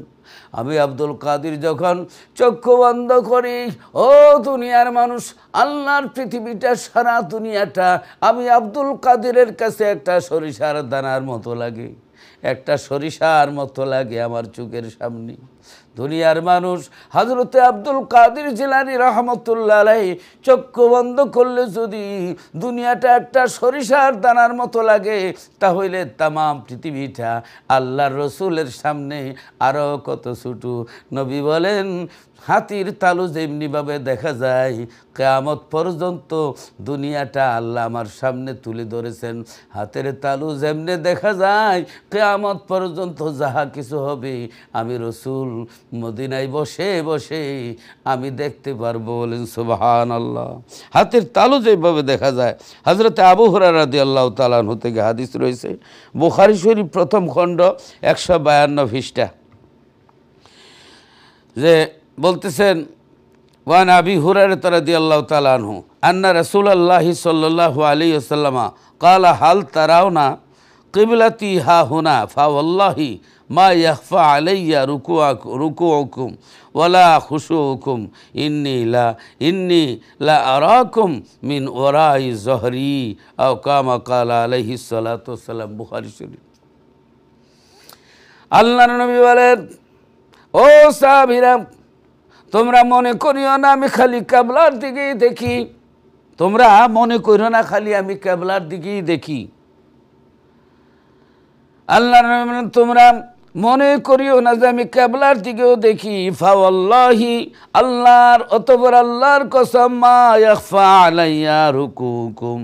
Speaker 1: আমি আব্দুল কাদের যখন চক্ষু বন্ধ করি, ও দুনিয়ার মানুষ, আল্লাহর পৃথিবীটা সারা দুনিয়াটা আমি আব্দুল কাদেরের কাছে একটা সরিষার দানার মতো লাগে, একটা সরিষার মতো লাগে আমার চোখের সামনে। দুনিয়ার মানুষ হযরতে আব্দুল কাদের জিলানী রহমতুল্লাহ আলাইহি চক্ষু বন্ধ করলে যদি দুনিয়াটা একটা সরিষার দানার মতো লাগে, তাহলে তামাম পৃথিবীটা আল্লাহর রসুলের সামনে আরও কত ছোট। নবী বলেন, হাতির তালু যেমনিভাবে দেখা যায়, কিয়ামত পর্যন্ত দুনিয়াটা আল্লাহ আমার সামনে তুলে ধরেছেন। হাতের তালু যেমনি দেখা যায়, কিয়ামত পর্যন্ত যাহা কিছু হবে আমি রসুল মদিনায় বসে বসে আমি দেখতে পারবো। বলেন সুবহানাল্লাহ। হাতের তালু যেভাবে দেখা যায়। হযরতে আবু হুরায়রা রাদিয়াল্লাহু তাআলা আনহু থেকে হাদিস রয়েছে, বুখারী শরীফ প্রথম খণ্ড 152 পৃষ্ঠা, যে বলতেছেন, ওয়ান আবি হুরায়রা রাদিয়াল্লাহু তাআলা আনহু আন্না রাসূলুল্লাহি সাল্লাল্লাহু আলাইহি ওয়াসাল্লাম ক্বালা হাল তারাউনা কিবলাতি হা হুনা ফাওয়াল্লাহি মা ইয়াখফা আলাইয়া রুকুউকুম ওয়ালা খুশুউকুম ইন্নী লা আরাকুম মিন ওয়ারাই যহরি আও কামা ক্বালা আলাইহিস সালাতু ওয়াসসালাম। বুখারী শরীফ। আল্লাহর নবী বলেন, ও সাহাবীরা, তোমরা মনে করিও না আমি খালি কিবলার দিকেই দেখি, তোমরা মনে করিও না খালি আমি কিবলার দিকেই দেখি। আল্লাহর নবী বলেন, তোমরা মনে করিও না যে আমি কিবলার দিকেও দেখি। ফাওয়াল্লাহি, আল্লাহর, অতঃপর আল্লাহর কসম, মা ইয়াখফা আলাইয়া রুকুকুম,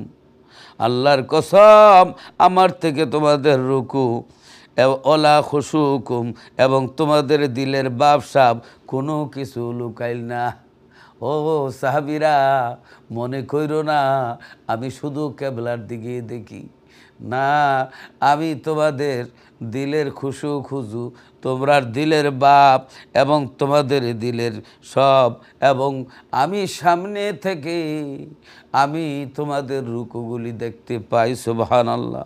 Speaker 1: আল্লাহর কসম আমার থেকে তোমাদের রুকু ওলা খুশুকুম, এবং তোমাদের দিলের বাপ সাপ কোনো কিছু লুকাইল না। ও সাহাবীরা, মনে কইরো না আমি শুধু কেবলার দিকে দেখি, না, আমি তোমাদের দিলের খুশু খুজু, তোমরা দিলের বাপ এবং তোমাদের দিলের সব, এবং আমি সামনে থেকে আমি তোমাদের রুকুগুলি দেখতে পাই। সুবহানাল্লাহ।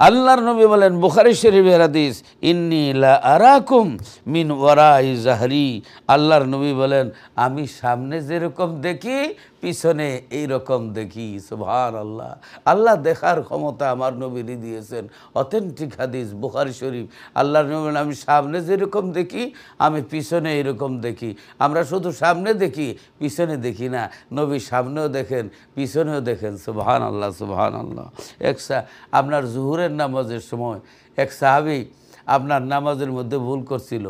Speaker 1: আল্লাহর নবী বলেন, বুখারী শরীফের হাদিস, ইন্নী লা আরাকুম মিন ওয়ারাই জাহরি। আল্লাহর নবী বলেন, আমি সামনে যেরকম দেখি পিছনে এই রকম দেখি। সুবহানাল্লাহ। আল্লাহ দেখার ক্ষমতা আমার নবীরই দিয়েছেন। অথেন্টিক হাদিস, বুখারী শরীফ। আল্লাহর নবী বলেন, আমি সামনে যেরকম দেখি আমি পিছনে এরকম দেখি। আমরা শুধু সামনে দেখি, পিছনে দেখি না। নবী সামনেও দেখেন, পিছনেও দেখেন। সুবহানাল্লাহ, সুবহানাল্লাহ। আপনার জুহুরের নামাজের সময় এক সাহাবী আপনার নামাজের মধ্যে ভুল করছিল,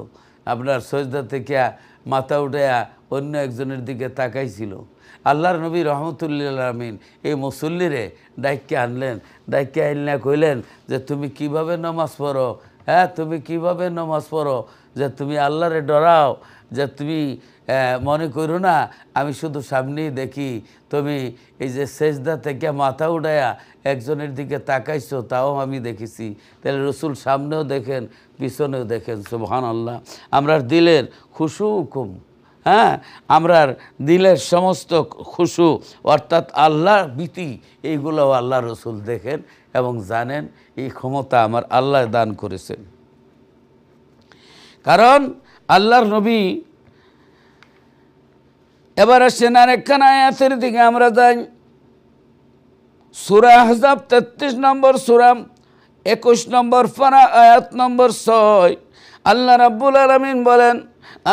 Speaker 1: আপনার সজদা থেকে মাথা উঠে অন্য একজনের দিকে তাকাইছিল। আল্লাহর নবী রহমতুল্লাহ আমিন এই মুসল্লিরে ডাইকে আনলেন, ডাইকে আনলে কইলেন যে তুমি কিভাবে নামাজ পড়ো, হ্যাঁ তুমি কিভাবে নামাজ পড়ো, যে তুমি আল্লাহরে ডরাও, যে তুমি মনে করো না আমি শুধু সামনেই দেখি, তুমি এই যে সেজদা থেকে মাথা উঠায়া একজনের দিকে তাকাইছো তাও আমি দেখেছি। তাহলে রসুল সামনেও দেখেন, পিছনেও দেখেন। সুবহানাল্লাহ। আমরা দিলের খুশু হুকুম, হ্যাঁ, আমরার দিলের সমস্ত খুশু অর্থাৎ আল্লাহর ভীতি, এইগুলোও আল্লাহ রসুল দেখেন এবং জানেন। এই ক্ষমতা আমার আল্লাহ দান করেছেন। কারণ আল্লাহর নবী, এবার আসেন আরেকখান আয়াতের দিকে আমরা যাই। সূরা আহজাব 33 নম্বর সূরা 21 নম্বর পারা আয়াত নম্বর 6 আল্লাহ রাব্বুল আলামিন বলেন,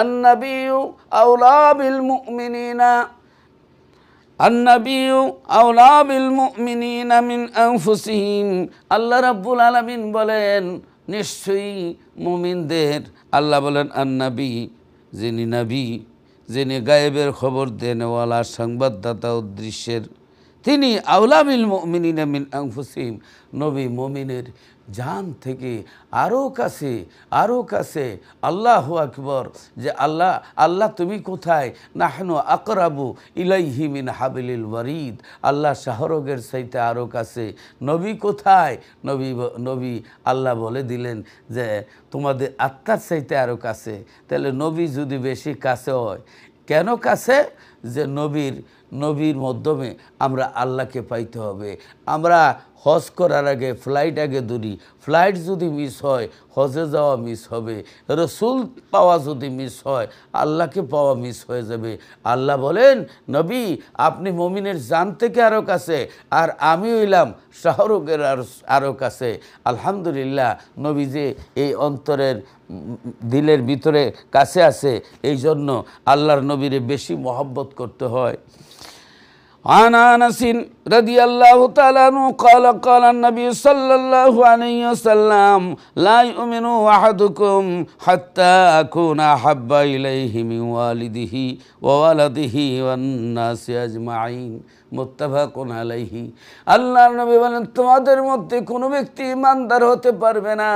Speaker 1: আন-নাবিয়্যু আওলা বিল মুমিনিনা, আন-নাবিয়্যু আওলা বিল মুমিনিনা মিন আনফুসিহিম। আল্লাহ রাব্বুল আলামিন বলেন, নিশ্চয়ই মুমিনদের, আল্লাহ বলেন আন-নাবী, যিনি নবী, যিনি গায়েবের খবর দেনওয়ালা, সংবাদদাতা উদ্দেশ্যের, তিনি আওলা বিল মুমিনিনা মিন আনফুসিহিম, নবী মুমিনের জান থেকে আরও কাছে, আরও কাছে। আল্লাহু আকবার। যে আল্লাহ, আল্লাহ তুমি কোথায়? নাহনু আকরাবু ইলাইহি মিন হাবিলিল ওয়ারিদ। আল্লাহ শাহরগের চাইতে আরও কাছে। নবী কোথায়? নবী আল্লাহ বলে দিলেন যে তোমাদের আত্মার চাইতে আরও কাছে। তাহলে নবী যদি বেশি কাছে হয়, কেন কাছে? যে নবীর মাধ্যমে আমরা আল্লাহকে পাইতে হবে। আমরা হজ করার আগে ফ্লাইট আগে ধরি, ফ্লাইট যদি মিস হয় হজে যাওয়া মিস হবে, রসুল পাওয়া যদি মিস হয় আল্লাহকে পাওয়া মিস হয়ে যাবে। আল্লাহ বলেন, নবী আপনি মুমিনের জান থেকে আরও কাছে, আর আমি হইলাম শাহরুখের আরও কাছে। আলহামদুলিল্লাহ, নবী যে এই অন্তরের দিলের ভিতরে কাছে আছে, এই জন্য আল্লাহর নবীরে বেশি মহব্বত করতে হয়। عن أنس رضي الله تعالى عنه قال قال النبي صلى الله عليه وسلم لا يؤمن أحدكم حتى أكون أحب إليه من والده وولده والناس أجمعين মুত্তাফাকুন আলাইহি। আল্লাহর নবী বলেন, তোমাদের মধ্যে কোনো ব্যক্তি ইমানদার হতে পারবে না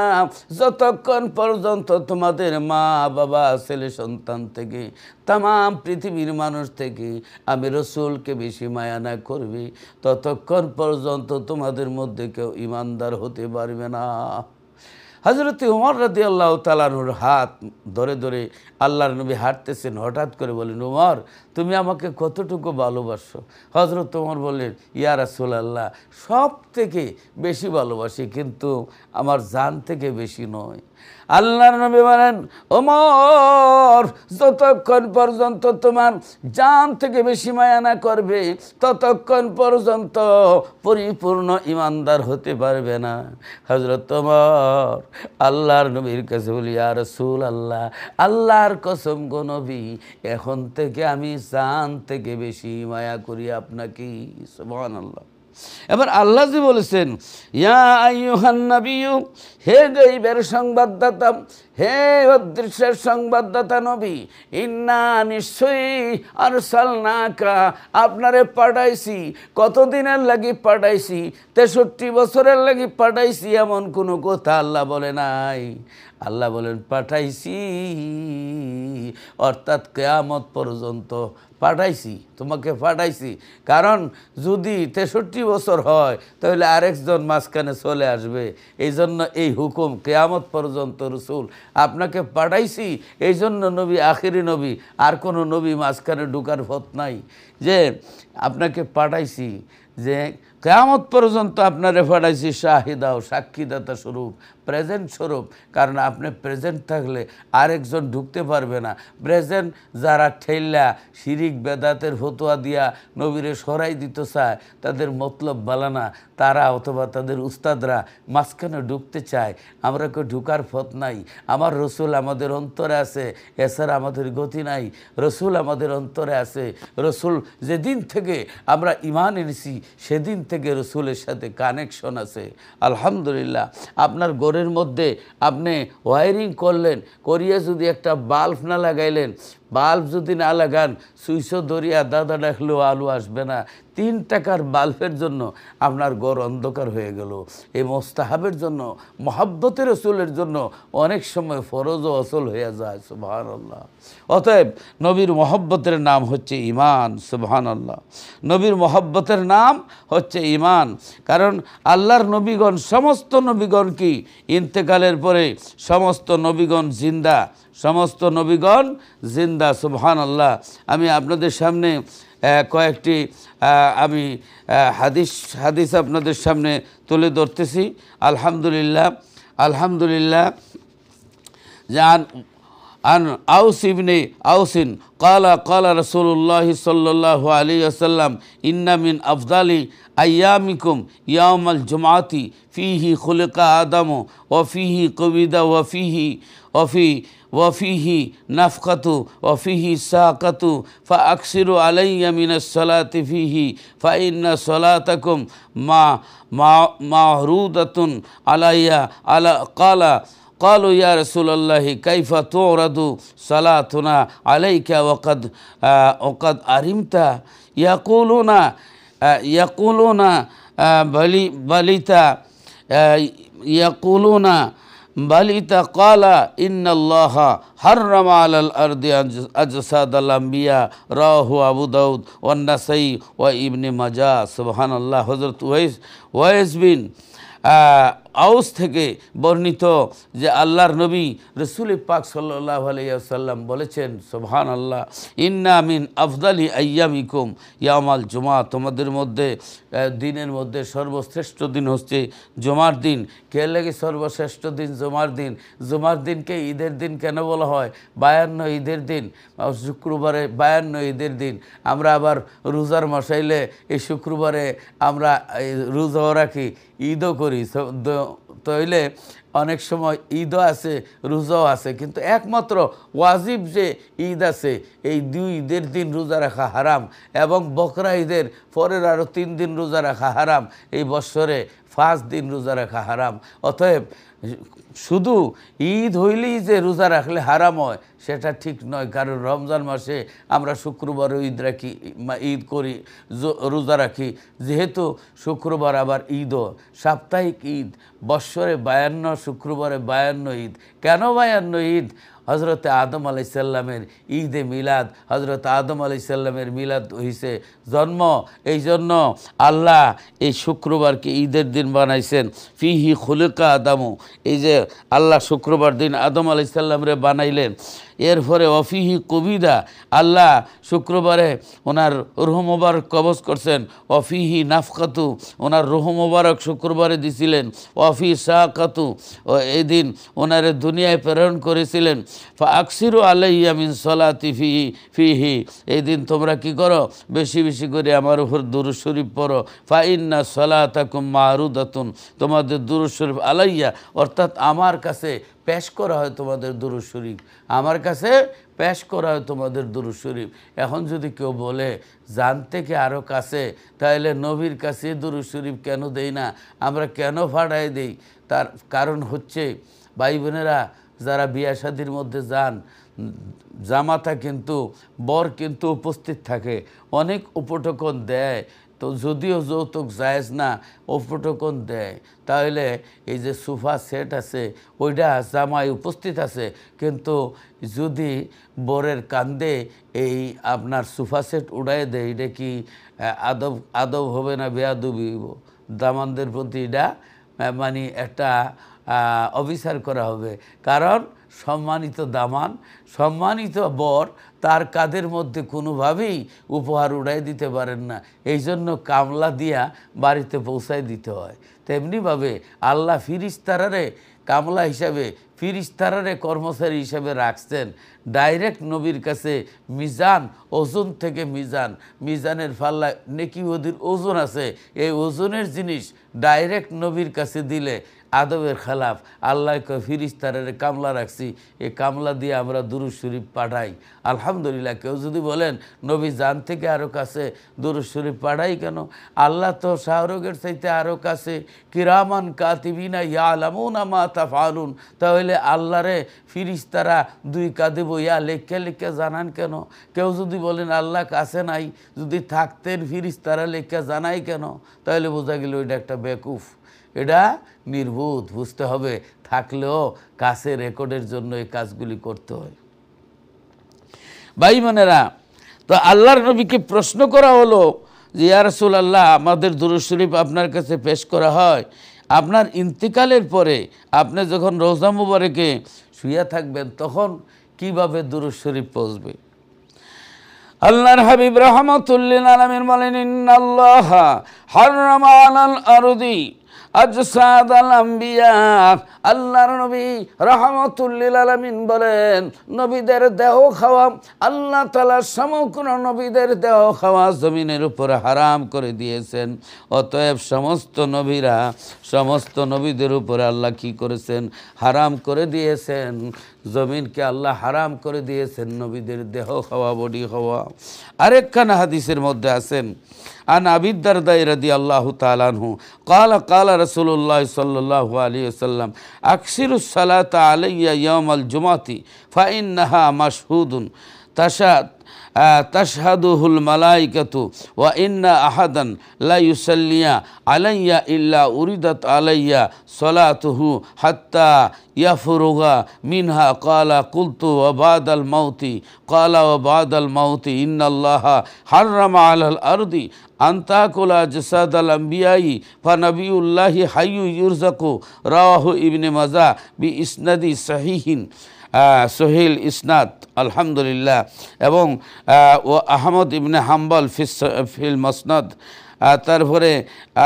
Speaker 1: যতক্ষণ পর্যন্ত তোমাদের মা বাবা ছেলে সন্তান থেকে তামাম পৃথিবীর মানুষ থেকে আমি রসুলকে বেশি মায়া না করবে, ততক্ষণ পর্যন্ত তোমাদের মধ্যে কেউ ইমানদার হতে পারবে না। হযরত ওমর রাদিয়াল্লাহু তাআলা আনহুর হাত ধরে ধরে আল্লাহর নবী হাঁটতেছেন, হঠাৎ করে বলেন, ওমর তুমি আমাকে কতটুকু ভালোবাসো? হযরত ওমর বললেন, ইয়া রাসূলুল্লাহ, সব থেকে বেশি ভালোবাসি, কিন্তু আমার জান থেকে বেশি নয়। আল্লাহর নবী বলেন, ওমর যতক্ষণ পর্যন্ত তোমার জান থেকে বেশি মায়া না করবে ততক্ষণ পর্যন্ত পরিপূর্ণ ইমানদার হতে পারবে না। হযরত ওমর আল্লাহর নবীর কাছে বলি, ইয়া রাসূলুল্লাহ, আল্লাহর কসম গো নবী, এখন থেকে আমি জান থেকে বেশি মায়া করি আপনাকে। সুবহানাল্লাহ। এবার আল্লাহ যে বলেছেন, ইয়া আইয়ুহান নাবিয়্যু, হে গায়বের সংবাদদাতা, হে অদৃশ্যের সংবাদদাতা নবী, ইন্না নিশ্চয়ই আরসালনাকা, আপনারে পাঠাইছি। কতদিনের লাগি পাঠাইছি? 63 বছরের লাগি পাঠাইছি, এমন কোনো কথা আল্লাহ বলে নাই। আল্লাহ বলেন পাঠাইছি, অর্থাৎ কিয়ামত পর্যন্ত পাঠাইছি, তোমাকে পাঠাইছি। কারণ যদি 63 বছর হয় তাহলে আরেকজন মাঝখানে চলে আসবে। এই জন্য এই হুকুম, কিয়ামত পর্যন্ত রসুল আপনাকে পাঠাইছি। এই জন্য নবী আখিরি নবী, আর কোনো নবী মাঝখানে ঢুকার পথ নাই। যে আপনাকে পাঠাইছি, যে কিয়ামত পর্যন্ত আপনারে পাঠাইছি শাহিদাও, সাক্ষীদাতা স্বরূপ, প্রেজেন্ট স্বরূপ। কারণ আপনি প্রেজেন্ট থাকলে আরেকজন ঢুকতে পারবে না। প্রেজেন্ট যারা ঠেল্লা শিরিক বেদাতের ফতোয়া দিয়া নবীরে সরাই দিতে চায়, তাদের মতলব বালানা, তারা অথবা তাদের উস্তাদরা মাঝখানে ঢুকতে চায়। আমরা কেউ ঢুকার পথ নাই। আমার রসুল আমাদের অন্তরে আছে, এছাড়া আমাদের গতি নাই। রসুল আমাদের অন্তরে আছে। রসুল যেদিন থেকে আমরা ঈমান এনেছি সেদিন থেকে রসুলের সাথে কানেকশন আছে। আলহামদুলিল্লাহ। আপনার ঘরের মধ্যে আপনি ওয়ারিং করলেন, করিয়ে যদি একটা বাল্ব না লাগাইলেন, বাল্ব যদি না লাগান, সুইচও ধরিয়া দাদা ডাকলেও আলো আসবে না। 3 টাকার বাল্বের জন্য আপনার ঘর অন্ধকার হয়ে গেল। এই মোস্তাহাবের জন্য, মহাব্বতের রসুলের জন্য অনেক সময় ফরজও অসল হয়ে যায়। সুবহানাল্লাহ। অতএব নবীর মহব্বতের নাম হচ্ছে ঈমান। সুবহানাল্লাহ। নবীর মহব্বতের নাম হচ্ছে ঈমান। কারণ আল্লাহর নবীগণ, সমস্ত নবীগণ কি ইন্তেকালের পরে সমস্ত নবীগণ জিন্দা, সমস্ত নবীগণ জিন্দা। সুবহানাল্লাহ। আমি আপনাদের সামনে কয়েকটি আমি হাদিস আপনাদের সামনে তুলে ধরতেছি। আলহামদুলিল্লাহ। আলহামদুলিল্লাহ। জান عن أوس بن أوس قال رسول الله صلى الله عليه وسلم إن من أفضل أيامكم يوم الجمعة فيه خلق آدم وفيه قبض وفيه نفخة وفيه ساقة فأكثروا علي من الصلاة فيه فإن صلاتكم معروضة علي. قالوا يا رسول الله كيف تعرض صلاتنا عليك وقد أرمت؟ يقولون بليت. قال إن الله حرم على الأرض أجساد الأنبياء. رواه أبو داود والنسائي وابن ماجه. سبحان الله. হযরত ওয়াইস বিন আউস থেকে বর্ণিত যে আল্লাহর নবী রসুল পাক সাল্লাল্লাহু আলাইহি ওয়াসাল্লাম বলেছেন, সুবহানাল্লাহ, ইন্না মিন আফদালি আইয়ামিকুম ইয়াউমাল জুমআ, তোমাদের মধ্যে দিনের মধ্যে সর্বশ্রেষ্ঠ দিন হচ্ছে জুমার দিন। কে লাগে সর্বশ্রেষ্ঠ দিন জুমার দিন? জুমার দিনকে ঈদের দিন কেন বলা হয়? 52 ঈদের দিন, শুক্রবারে 52 ঈদের দিন। আমরা আবার রোজার মশাইলে এই শুক্রবারে আমরা রোজাও রাখি, ঈদও করি। তাইলে অনেক সময় ঈদও আছে, রোজাও আছে, কিন্তু একমাত্র ওয়াজিব যে ঈদ আছে, এই 2 ঈদের দিন রোজা রাখা হারাম, এবং বকরা ঈদের পরের আরও 3 দিন রোজা রাখা হারাম। এই বৎসরে 5 দিন রোজা রাখা হারাম। অতএব শুধু ঈদ হইলেই যে রোজা রাখলে হারাম হয় সেটা ঠিক নয়। কারণ রমজান মাসে আমরা শুক্রবারও ঈদ করি, রোজা রাখি। যেহেতু শুক্রবার আবার ঈদও, সাপ্তাহিক ঈদ, বৎসরে 52 শুক্রবারে 52 ঈদ। কেন 52 ঈদ? হজরত আদম আলাইসাল্লামের ঈদে মিলাদ, হজরত আদম আলাইসাল্লামের মিলাদ হইছে জন্ম। এই জন্য আল্লাহ এই শুক্রবারকে ঈদের দিন বানাইছেন। ফিহি খুলিকা আদামু, এই যে আল্লাহ শুক্রবার দিন আদম আলাইসাল্লামরে বানাইলেন। এরপরে অফিহি কবিদা, আল্লাহ শুক্রবারে ওনার রুহ মোবারক কবজ করছেন। অফিহি নাফকাতু, ওনার রুহ মোবারক শুক্রবারে দিছিলেন। অফি সাকাতু, এই দিন ওনারে দুনিয়ায় প্রেরণ করেছিলেন। ফাকসিরু আলাইয়া মিন সলাতি ফিহি, এই দিন তোমরা কি করো, বেশি বেশি করে আমার উপর দুরূদ শরীফ পড়ো। ফা ইন্না সলাতাকুম মারুদাতুন, তোমাদের দুরূদ শরীফ আলাইয়া, অর্থাৎ আমার কাছে পেশ করা হয় তোমাদের দুরূদ শরীফ, আমার কাছে পেশ করা হয় তোমাদের দুরূদ শরীফ। এখন যদি কেউ বলে জান থেকে আরও কাছে, তাহলে নবীর কাছে দুরূদ শরীফ কেন দেই না, আমরা কেন ফাড়াই দেই? তার কারণ হচ্ছে, ভাই বোনেরা, যারা বিয়া শাদির মধ্যে যান, জামাতা কিন্তু বর কিন্তু উপস্থিত থাকে, অনেক উপটোকন দেয়। তো যদিও যৌতুক জায়েজ না, উপটোকন দেয়, তাহলে এই যে সোফা সেট আছে ওইটা জামাই উপস্থিত আছে, কিন্তু যদি বরের কান্দে এই আপনার সোফা সেট উড়াই দেয়, এটা কি আদব হবে না বেয়াদবি? দামানদের প্রতি এটা মানে একটা অবিচার করা হবে। কারণ সম্মানিত দামান, সম্মানিত বর, তার কাঁধের মধ্যে কোনোভাবেই উপহার উড়াই দিতে পারেন না, এই জন্য কামলা দিয়া বাড়িতে পৌঁছায় দিতে হয়। তেমনিভাবে আল্লাহ ফিরিস্তারারে কামলা হিসাবে, ফিরিস্তারারে কর্মচারী হিসাবে রাখছেন। ডাইরেক্ট নবীর কাছে মিজান, ওজন থেকে মিজানের পাল্লা নেকি ওদের ওজন আছে, এই ওজনের জিনিস ডাইরেক্ট নবীর কাছে দিলে আদবের খেলাফ। আল্লাহ ফিরিস্তারে কামলা রাখছি, এই কামলা দিয়ে আমরা দুরূদ শরীফ পাঠাই। আলহামদুলিল্লাহ। কেউ যদি বলেন নবী জান থেকে আরও কাছে, দুরূদ শরীফ পাঠাই কেন? আল্লাহ তো শাহরুখের চাইতে আরও কাছে, কিরামান কাতিবিনা ইয়ালামুনা মা তাফআলুন। তাহলে আল্লাহরে ফিরিস্তারা দুই কাঁধে বইয়া লেখা লেখা জানান কেন? কেউ যদি বলেন আল্লাহ কাছে নাই, যদি থাকতেন ফিরিস্তারা লেখা জানাই কেন? তাহলে বোঝা গেল এটা একটা বেকুফ, এটা নির্বোধ। বুঝতে হবে থাকলেও কাছে রেকর্ডের জন্য এই কাজগুলি করতে হয়। ভাই বোনেরা, তো আল্লাহর নবীকে প্রশ্ন করা হলো যে ইয়া রাসূলুল্লাহ, আমাদের দুরূদ শরীফ আপনার কাছে পেশ করা হয়, আপনার ইন্তিকালের পরে আপনি যখন রওজা মুবারকে শুয়ে থাকবেন তখন কিভাবে দুরূদ শরীফ পৌঁছবে? আল্লাহর হাবিব রাহমাতুল লিল আলামিন বলেন, ইন্নাল্লাহা হাররামা আলাল আরদি আজসাদাল আম্বিয়া। আল্লাহর নবী রাহমাতুল লিল আলামিন বলেন, নবীদের দেহ খাওয়া, আল্লাহ তাআলা সমগ্র নবীদের দেহ খাওয়া জমিনের উপরে হারাম করে দিয়েছেন। অতএব সমস্ত নবীরা, সমস্ত নবীদের উপরে আল্লাহ কি করেছেন? হারাম করে দিয়েছেন। জমিনকে আল্লাহ হারাম করে দিয়েছেন নবীদের দেহ খাওয়া, বডি খাওয়া। আরেকখানা হাদিসের মধ্যে আছেন, আন আবি দারদা রাদিয়াল্লাহু তাআলা আনহু ক্বালা ক্বালা রাসূলুল্লাহ সাল্লাল্লাহু আলাইহি ওয়াসাল্লাম আকসিরুস সালাতা আলাইয়া ইয়াউমাল জুমআতি ফা ইন্নাহা মাশহুদুন তাশহাদুহুল মালাইকাতু ওয়া ইন্না আহাদান লা ইউসাল্লিয়া আলাইয়া ইল্লা উরিদাত আলাইয়া সালাতুহু হাত্তা ইয়াফরুগা মিনহা। ক্বালা কুলতু ওয়া বাদাল মাউতি, ক্বালা ওয়া বাদাল মাউতি ইন্নাল্লাহা হাররামা আলাল আরদি আন্তাকুলা জাসাদাল আম্বিয়াই ফা নবিউল্লাহি হাইয়ু ইউরজাকু। রাওয়াহু ইবনে মাজা বি ইসনাদি সহিহিন, সহিল ইসনাদ, আলহামদুলিল্লাহ। এবং ও আহমদ ইবনে হাম্বল ফিল মসনদ, তারপরে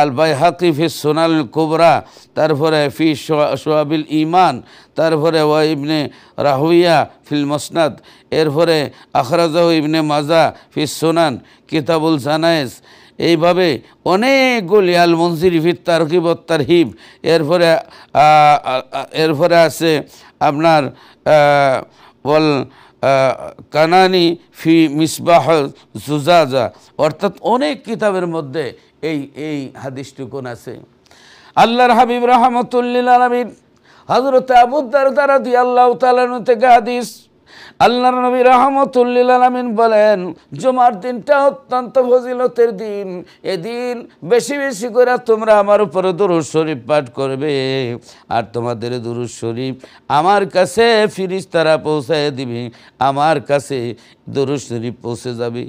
Speaker 1: আল বাইহাকি ফি সুনাল কুবরা, তারপরে ফি শুআবিল ঈমান, তারপরে ওয়া ইবনে রাহুইয়া ফিল মসনদ, এরপরে আখরাজাহু ইবনে মাজা ফি সুনান কিতাবুল জানায়েজ। এইভাবে অনেকগুলি, আল মনজিরি ফি তারগিব ওয়াত তারহিব, এরপরে আছে আপনার বল কানানি ফি মিসবাহ জুজাজা। অর্থাৎ অনেক কিতাবের মধ্যে এই হাদিসটুকুন আছে। আল্লাহর হাবিব রাহমাতুল লিল আলামিন হযরত আবু দারদা রাদিয়াল্লাহু তাআলা থেকে হাদিস, আল্লাহর নবী রাহমাতুল লিল আলামিন বলেন, জুমার দিনটা অত্যন্ত ফজিলতের দিন। এদিন বেশি বেশি করে তোমরা আমার উপরে দুরূদ শরীফ পাঠ করবে, আর তোমাদের দুরূদ শরীফ আমার কাছে ফেরেশতারা পৌঁছায় দিবে। আমার কাছে দরুদ শরীফ পৌঁছে যাবে।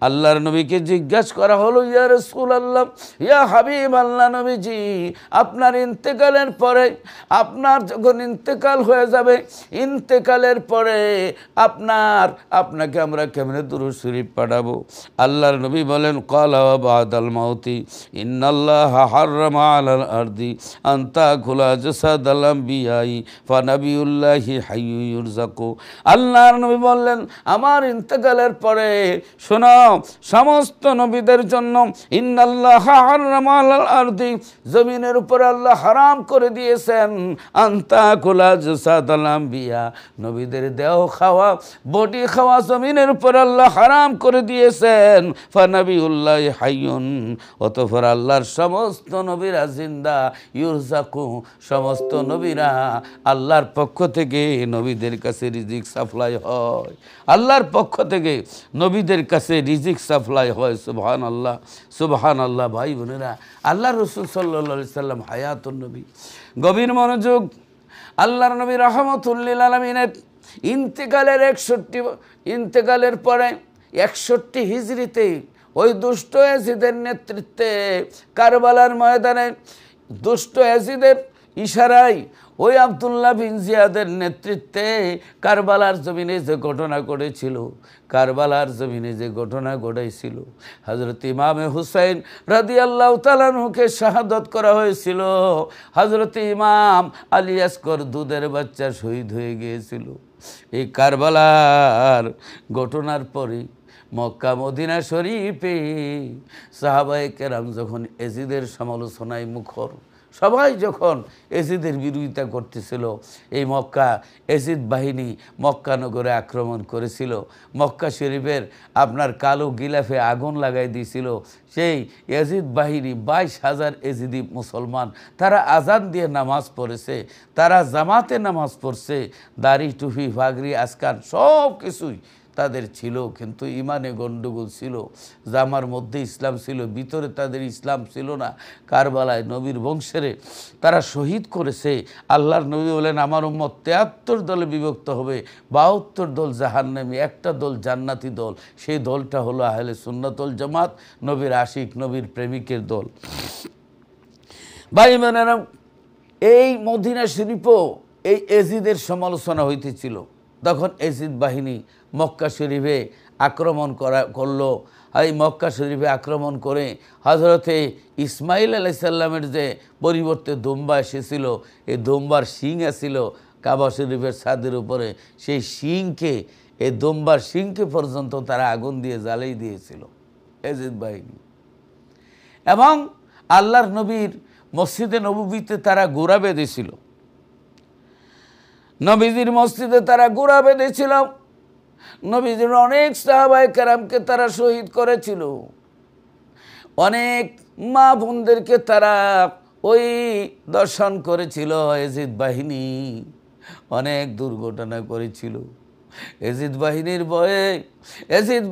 Speaker 1: আল্লাহর নবীকে জিজ্ঞাসা করা হলো, ইয়া রাসূলুল্লাহ, ইয়া হাবিব আল্লাহ নবীজি, আপনার ইন্তেকালের পরে, আপনার যখন ইন্তেকাল হয়ে যাবে, ইন্তেকালের পরে আপনাকে আমরা কেমনে দরুদ শরীফ পাঠাবো? আল্লাহর নবী বলেন, ক্বালা ওয়া বাদাল মাউতি ইন্নাল্লাহা হাররামা আলাল আরদি আন তাকুলা জাসাদাল আমবিয়াই ফানাবিউল্লাহি হাইয়্যুন ইউরযাকু। আল্লাহর নবী বললেন, আমার ইন্তেকালের পরে শোনো, সমস্ত নবীদের জন্য ইন্নাল্লাহা হাররামা আলাল আরদি, জমিনের উপর আল্লাহ হারাম করে দিয়েছেন আন তাকুলা জাসাদাল আমবিয়া, নবীদের দেহ খাওয়া, বডি খাওয়া জমিনের উপর আল্লাহ হারাম করে দিয়েছেন। ফানাবিউল্লাহি হাইয়্যুন, অতঃপর আল্লাহর সমস্ত নবীরা জিন্দা, ইউরযাকু, সমস্ত নবীরা আল্লাহর পক্ষ থেকে নবীদের কাছে রিজিক সাপ্লাই হয়, আল্লাহর পক্ষ থেকে নবীদের কাছে রিজিক সাপ্লাই হয়। সুবহানাল্লাহ, সুবহানাল্লাহ। ভাই বোনেরা, আল্লাহ রসুল সাল্লাল্লাহু আলাইহি সাল্লাম হায়াতুন নবী, গভীর মনোযোগ। আল্লাহর নবী রাহমাতুল লিল আলামিনের ইন্তেকালের পরে 61 হিজরিতে ওই দুষ্ট ইয়াজিদের নেতৃত্বে কারবালার ময়দানে দুষ্ট ইয়াজিদের ইশারায় ওই আব্দুল্লাহ বিন জিয়াদের নেতৃত্বে কারবালার জমিনে যে ঘটনা ঘটেছিল, কারবালার জমিনে যে ঘটনা ঘটেছিল, হযরত ইমামে হুসাইন রাদিয়াল্লাহু তাআলা আনহুকে শাহাদাত করা হয়েছিল। হযরত ইমাম আলী আসগর দুধের বাচ্চা শহীদ হয়ে গিয়েছিল। এই কারবালার ঘটনার পরে মক্কা মদিনা শরীফে সাহাবায়ে কেরাম যখন এজিদের সমালোচনায় মুখর, সবাই যখন এজিদের বিরোধিতা করতেছিল, এই এজিদ বাহিনী মক্কা নগরে আক্রমণ করেছিল, মক্কা শরীফের আপনার কালো গিলাফে আগুন লাগাই দিয়েছিল। সেই এজিদ বাহিনী 22,000 এজিদি মুসলমান, তারা আজান দিয়ে নামাজ পড়েছে, তারা জামাতে নামাজ পড়ছে, দাড়ি টুপি পাগড়ি আসকান সব কিছুই তাদের ছিল, কিন্তু ইমানে গণ্ডগোল ছিল। জামার মধ্যে ইসলাম ছিল, ভিতরে তাদের ইসলাম ছিল না। কারবালায় নবীর বংশেরে তারা শহীদ করেছে। আল্লাহর নবী বলেন, আমার উম্মত 73 দলে বিভক্ত হবে, 72 দল জাহান্নামী, একটা দল জান্নাতি দল। সেই দলটা হলো আহলে সুন্নাত ওয়াল জামাত, নবীর আশিক, নবীর প্রেমিকের দল। ভাই বোনেরা, এই মদিনা শরীফও এই এজিদের সমালোচনা হইতেছিল। তখন এজিদ বাহিনী মক্কা শরীফে আক্রমণ করলো। এই মক্কা শরীফে আক্রমণ করে হযরতে ইসমাইল আলাইহিস সালামের যে পরিবর্তে দুম্বা এসেছিল, এই দুম্বার শিং ছিল কাবা শরীফের ছাদের উপরে, সেই শিংকে, এই দুম্বার শিংকে পর্যন্ত তারা আগুন দিয়ে জ্বালিয়ে দিয়েছিল এজিদ বাহিনী। এবং আল্লাহর নবীর মসজিদে নববীতে তারা গোড়া বেঁধেছিল, নবীজির মসজিদে তারা গোড়া বেঁধেছিল। নবীজির অনেক সাহাবায়ে কেরামকে তারা শহীদ করেছিল, অনেক মা বোনদেরকে তারা ওই দর্শন করেছিল। এজিদ বাহিনী অনেক দুর্ঘটনা করেছিল। এজিদ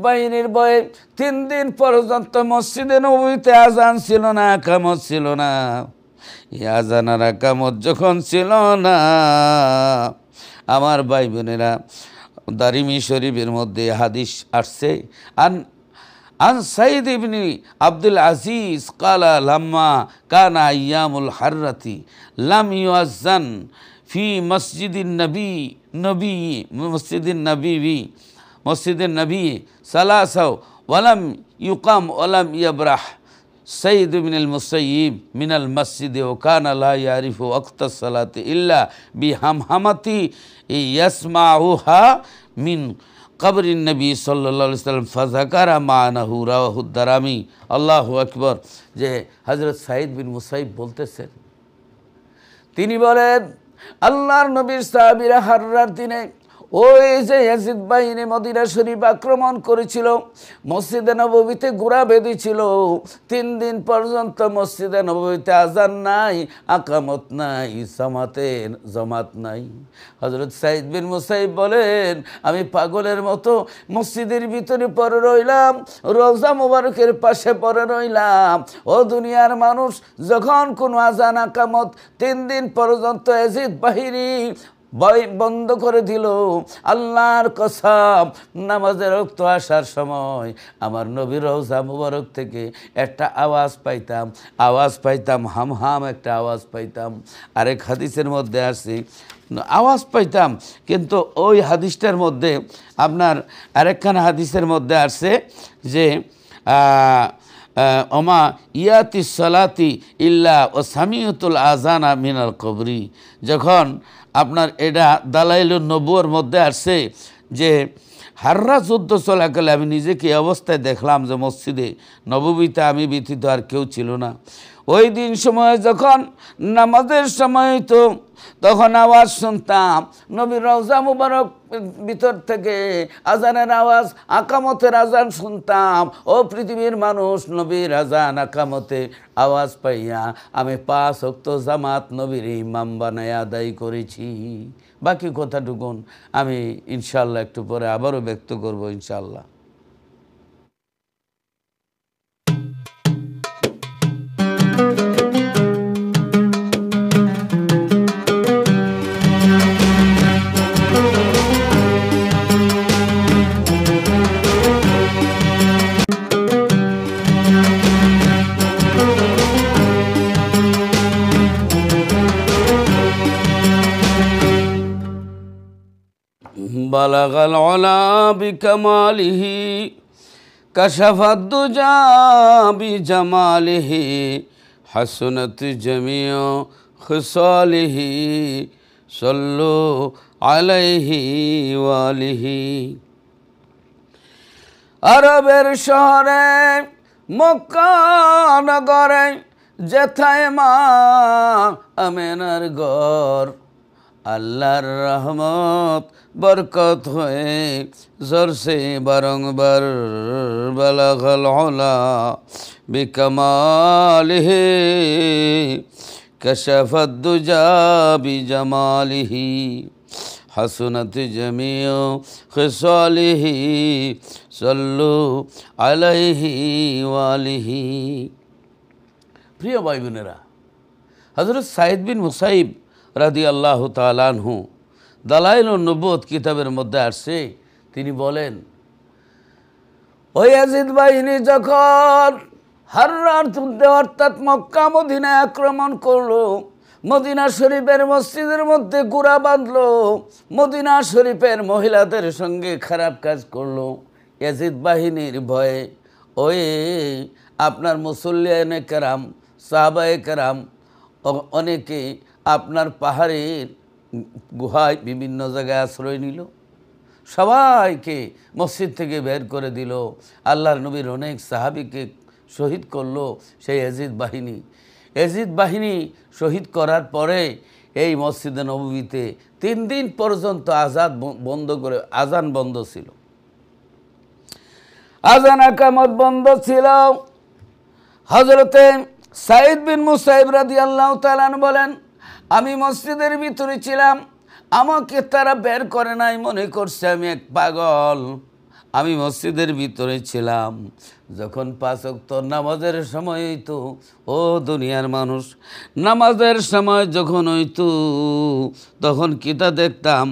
Speaker 1: বাহিনীর ভয়ে 3 দিন পর্যন্ত মসজিদে নববীতে আজান ছিল না, একামত ছিল না। আজান আর একামত যখন ছিল না, আমার ভাই বোনেরা, দারিমি শরীফের মধ্যে হাদিস আসছে, আন সাইদ ইবনে আব্দুল আজিজ কালা লাম্মা কানা আইয়ামুল হাররাতি লাম ইউআজ্জান ফি মসজিদিন নবী সালাসাও ওয়ালাম ইউকাম ওয়ালাম ইয়াবরাহ সঈদ ইবনুল মুসাইয়িব মিনাল মসজিদে ও কানা লা ইয়ারিফু ওয়াক্তাস সালাতি ইল্লা বিহামহামাতি ইয়াসমাউহা মিন কবরিন নবী সাল্লাল্লাহু আলাইহি ওয়াসাল্লাম ফাযাকারা মানাহু রাওয়াহুদ দারামি। আল্লাহু আকবার। যে হযরত সাঈদ বিন মুসাইয়িব বলতেছেন, তিনি বলেন, আল্লাহর নবীর সাহাবীরা হাররার দিনে ওই যে ইয়াজিদ বাহিনী মদিনা শরীফ আক্রমণ করেছিল, মসজিদে নববীতে গোড়া বেঁধেছিল, 3 দিন পর্যন্ত মসজিদে নববীতে আজান নাই, আকামত নাই, জামাত নাই। হযরত সাঈদ বিন মুসাইয়িব বলেন, আমি পাগলের মতো মসজিদের ভিতরে পড়ে রইলাম, রওজা মুবারকের পাশে পড়ে রইলাম। ও দুনিয়ার মানুষ, যখন কোনো আজান আকামত 3 দিন পর্যন্ত ইয়াজিদ বাহিনী বন্ধ করে দিল। আল্লাহর কসম, নামাজের ওয়াক্ত আসার সময় আমার নবীর রওজা মুবারক থেকে একটা আওয়াজ পাইতাম, হাম হাম একটা আওয়াজ পাইতাম। আরেক হাদিসের মধ্যে আসি আওয়াজ পাইতাম, কিন্তু ওই হাদিসটার মধ্যে আপনার আরেকখানা হাদিসের মধ্যে আসছে যে ওমা ইয়াতি সালাতি ইল্লা ও সামিউতুল আজানা মিনাল কবরি। যখন আপনার এটা দালাইলুন নবুয়র মধ্যে আসছে যে হাররা যুদ্ধ চলাকালে আমি নিজেকে এই অবস্থায় দেখলাম যে মসজিদে নববীতে আমি ব্যতীত আর কেউ ছিল না। ওই দিন সময় যখন নামাজের সময় তো তখন আওয়াজ শুনতাম, নবীর রওজা মুবারক ভিতর থেকে আজানের আওয়াজ, আকামতের আজান শুনতাম। ও পৃথিবীর মানুষ, নবীর আজান আকামতে আওয়াজ পাইয়া আমি 5 ওয়াক্ত জামাত নবীর ইমাম বানায় আদায় করেছি। বাকি কথাটুকুন আমি ইনশাআল্লাহ একটু পরে আবারও ব্যক্ত করব ইনশাআল্লাহ। বালাগাল উলা বিকামালিহি কাশাফাদ দুজা বিজামালিহি হাসনাত জামিউ খিসালিহি সাল্লু আলাইহি ওয়ালিহি। আরবের শহরে মক্কা নগরে যেথায় মা আমেনার ঘর, আল্লাহর রহমত বরকত হয়ে জরসে বারংবার বালাগাল উলা বিকামালিহি কাশাফাদ দুজা বিজামালিহি হাসনাত জামিউ খিসালিহি সাল্লু আলাইহি ওয়ালিহি। প্রিয় ভাই বোনেরা, হযরত সাঈদ বিন মুসাইব রাদিয়াল্লাহু তাআলা আনহু দালাইলুন নবুওয়াত কিতাবের মধ্যে আসছে, তিনি বলেন ওই ইয়াজিদ বাহিনী যখন হাররার যুদ্ধে অর্থাৎ মক্কা মদিনায় আক্রমণ করলো, মদিনা শরীফের মসজিদের মধ্যে গুড়া বাঁধলো, মদিনা শরীফের মহিলাদের সঙ্গে খারাপ কাজ করলো, ইয়াজিদ বাহিনীর ভয়ে ওই আপনার মুসল্লিয়ানে কেরাম, সাহাবায়ে কেরাম অনেকে আপনার পাহাড়ের গুহায় বিভিন্ন জায়গায় আশ্রয় নিল, সবাইকে মসজিদ থেকে বের করে দিল। আল্লাহর নবীর অনেক সাহাবীকে শহীদ করলো সেই ইয়াজিদ বাহিনী শহীদ করার পরে এই মসজিদে নববীতে 3 দিন পর্যন্ত আজান বন্ধ ছিল, আজান আকামত বন্ধ ছিল। হযরতে সাঈদ বিন মুসাইব রাদিয়াল্লাহু তাআলা বলেন, আমি মসজিদের ভিতরে ছিলাম, আমাকে তারা বের করে নাই, মনে করছে আমি এক পাগল। আমি মসজিদের ভিতরে ছিলাম, যখন 5 ওয়াক্ত নামাজের সময় হইতো, ও দুনিয়ার মানুষ, নামাজের সময় যখন হইতো তখন কিতা দেখতাম,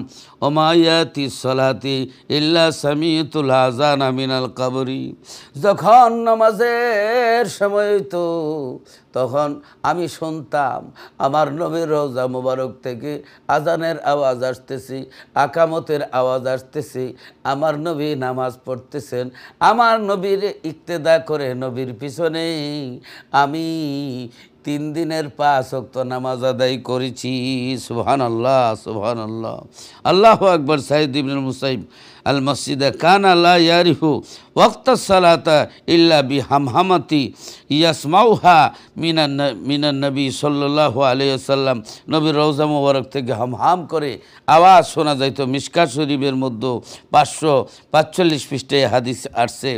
Speaker 1: ওমা ইয়াতি সলাতি ইল্লা সামিউতুল আযানা মিনাল কবরি। যখন নামাজের সময় হইতো তখন আমি শুনতাম আমার নবীর রওজা মুবারক থেকে আজানের আওয়াজ আসতেছে, আকামতের আওয়াজ আসতেছে, আমার নবী নামাজ পড়তেছেন। আমার নবীর ইক্তেদা করে নবীর পিছনে আমি 3 দিনের 5 ওয়াক্ত নামাজ আদায় করেছি। সুবহানাল্লাহ, সুবহানাল্লাহ, আল্লাহু আকবার। সাঈদ ইবনে মুসাইব আল মসজিদে কানা লা ইয়ারিফু ওয়াক্তাস সালাতা ইল্লা বিহামহামাতি ইয়াসমাউহা মিনান নবী সাল্লাল্লাহু আলাইহি ওয়াসাল্লাম। নবীর রওজা মুবারক থেকে হামহাম করে আওয়াজ শোনা যাইত। মিশকাত শরীফের মধ্যে 545 পৃষ্ঠায় হাদিস আসছে।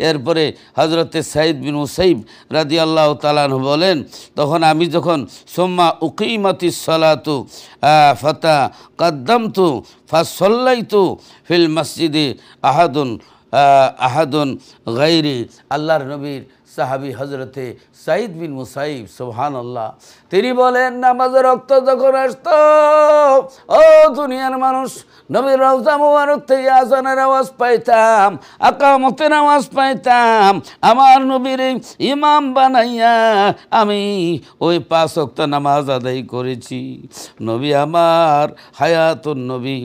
Speaker 1: এরপরে হযরতে সাঈদ বিন মুসাইব রাদিয়াল্লাহু তাআলা আনহু বলেন, তখন আমি যখন সুম্মা উকিমাতিস সালাতু ফাতা কাদ্দামতু ফাসাল্লাইতু ফিল মসজিদে আহাদুন গায়রি। আল্লাহর নবীর সাহাবী হজরতে সাইদ বিন মুসাইব সুবহানাল্লাহ, তিনি বলেন নামাজের রক্ত যখন আসতো, ও দুনিয়ার মানুষ, নবীর রওজা মুবারক থেকে আজানের আওয়াজ পাইতাম, আকামতের আওয়াজ পাইতাম, আমার নবীর ইমাম বানাইয়া আমি ওই 5 ওয়াক্ত নামাজ আদায় করেছি। নবী আমার হায়াতুন নবী,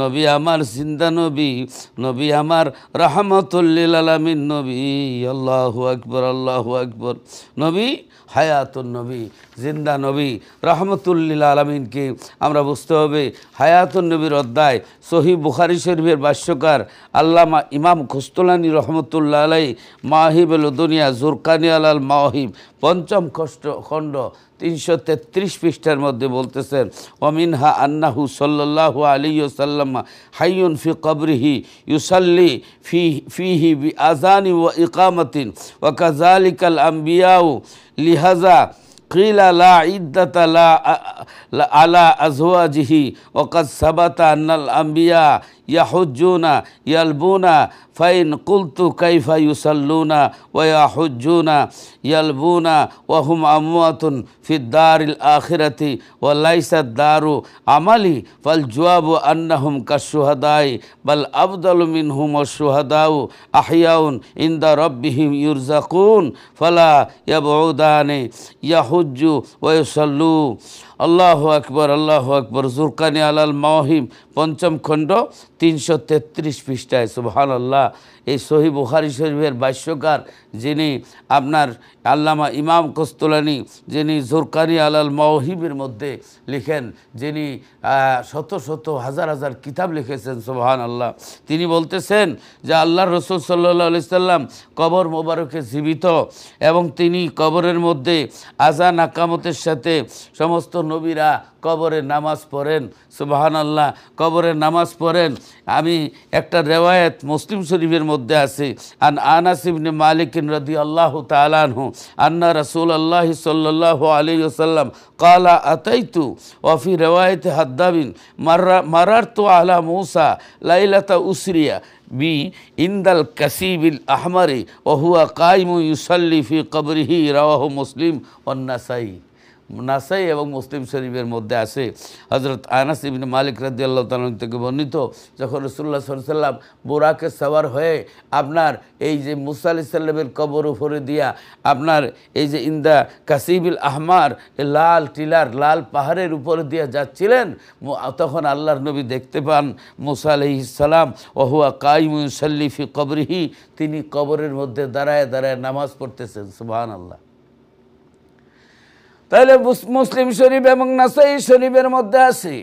Speaker 1: নবী আমার জিন্দা নবী, নবী আমার রাহমাতুল লিল আলামিন নবী। আল্লাহু আকবার, আল্লাহু আকবার। নবী হায়াতুন নবী, জিন্দা নবী, রাহমাতুল লিল আলামিনকে আমরা বুঝতে হবে। হায়াতুন নবীর অধ্যায় সহিহ বুখারী শরীফের ভাষ্যকার আল্লামা ইমাম কুস্তুলানী রহমতুল্লাহ আলাইহি মাওয়াহিবুল দুনিয়া জুরকানি আলাল মাওয়াহিব ৫ম খণ্ড ৩৩৩ পৃষ্ঠার মধ্যে বলতেছেন, ওয়ামিনহা আন্নাহু সাল্লাল্লাহু আলাইহি ওয়াসাল্লাম হাইয়ুন ফি কবরিহি ইউসাল্লি ফিহি বিআযানি ওয়া ইকামাতিন ওয়া কাযালিকাল আম্বিয়াউ লিহাযা قيل لا عدة لا على أزواجه وقد ثبت أن الأنبياء يحجون يلبون فإن قلت كيف يصلون ويحجون يلبون وهم أموات في الدار الآخرة وليس الدار عملي فالجواب أنهم كالشهداء بل أفضل منهم الشهداء أحياء عند ربهم يرزقون فلا يبعدان يحج ويصلوا। আল্লাহু আকবার, আল্লাহু আকবার। জুরকানি আলাল মাওয়াহিব ৫ম খণ্ড ৩৩৩ পৃষ্ঠায়। সুবহানাল্লাহ। এই সহিহ বুখারী শরীফের ভাষ্যকার যিনি আপনার আল্লামা ইমাম কুস্তুলানী, যিনি জুরকানি আলাল মাওয়াহিবের মধ্যে লিখেন, যিনি শত শত হাজার হাজার কিতাব লিখেছেন, সুবহানাল্লাহ, তিনি বলতেছেন যে আল্লাহর রাসূল সাল্লাল্লাহু আলাইহি সাল্লাম কবর মোবারকে জীবিত এবং তিনি কবরের মধ্যে আযান আকামতের সাথে সমস্ত নবীরা কবরে নামাজ পড়েন। সুবহানাল্লাহ, কবরে নামাজ পড়েন। আমি একটা রেওয়ায়েত মুসলিম শরীফের মধ্যে আছে, আন আনাস ইবনে মালিক রাদিয়াল্লাহু তাআলা আনহু আন্না রাসূলুল্লাহি সাল্লাল্লাহু আলাইহি ওয়াসাল্লাম ক্বালা আতাইতু ওয়া ফি রিওয়ায়াত হাদ্দাবিন মারারতু আলা মূসা লাইলাতা উসরিয়া বি ইনদাল কাসিবিল আহমারি ওয়া হুয়া কাইমু ইউসাল্লি ফি কবরিহি রাওয়াহু মুসলিম ওয়ান নাসাই। নাসাই এবং মুসলিম শরীফের মধ্যে আছে হযরত আনাস ইবনে মালিক রাদিয়াল্লাহু তাআলা থেকে বর্ণিত, যখন রাসূলুল্লাহ সাল্লাল্লাহু আলাইহি ওয়াসাল্লাম বুরাকে সওয়ার হয়ে আপনার এই যে মুসা আলাইহিস সালামের কবর উপরে দিয়া আপনার এই যে ইন্দা কাসিবিল আহমার লাল টিলার লাল পাহাড়ের উপরে দিয়া যাচ্ছিলেন, তখন আল্লাহর নবী দেখতে পান মুসা আলাইহিস সালাম ওয়া হুয়া কাইমু ইউসাল্লি ফি কবরিহি, তিনি কবরের মধ্যে দাঁড়ায় দাঁড়ায় নামাজ পড়তেছেন। সুবহানাল্লাহ। তাহলে মুসলিম শরীফ এবং নাসাই শরীফের মধ্যে আছে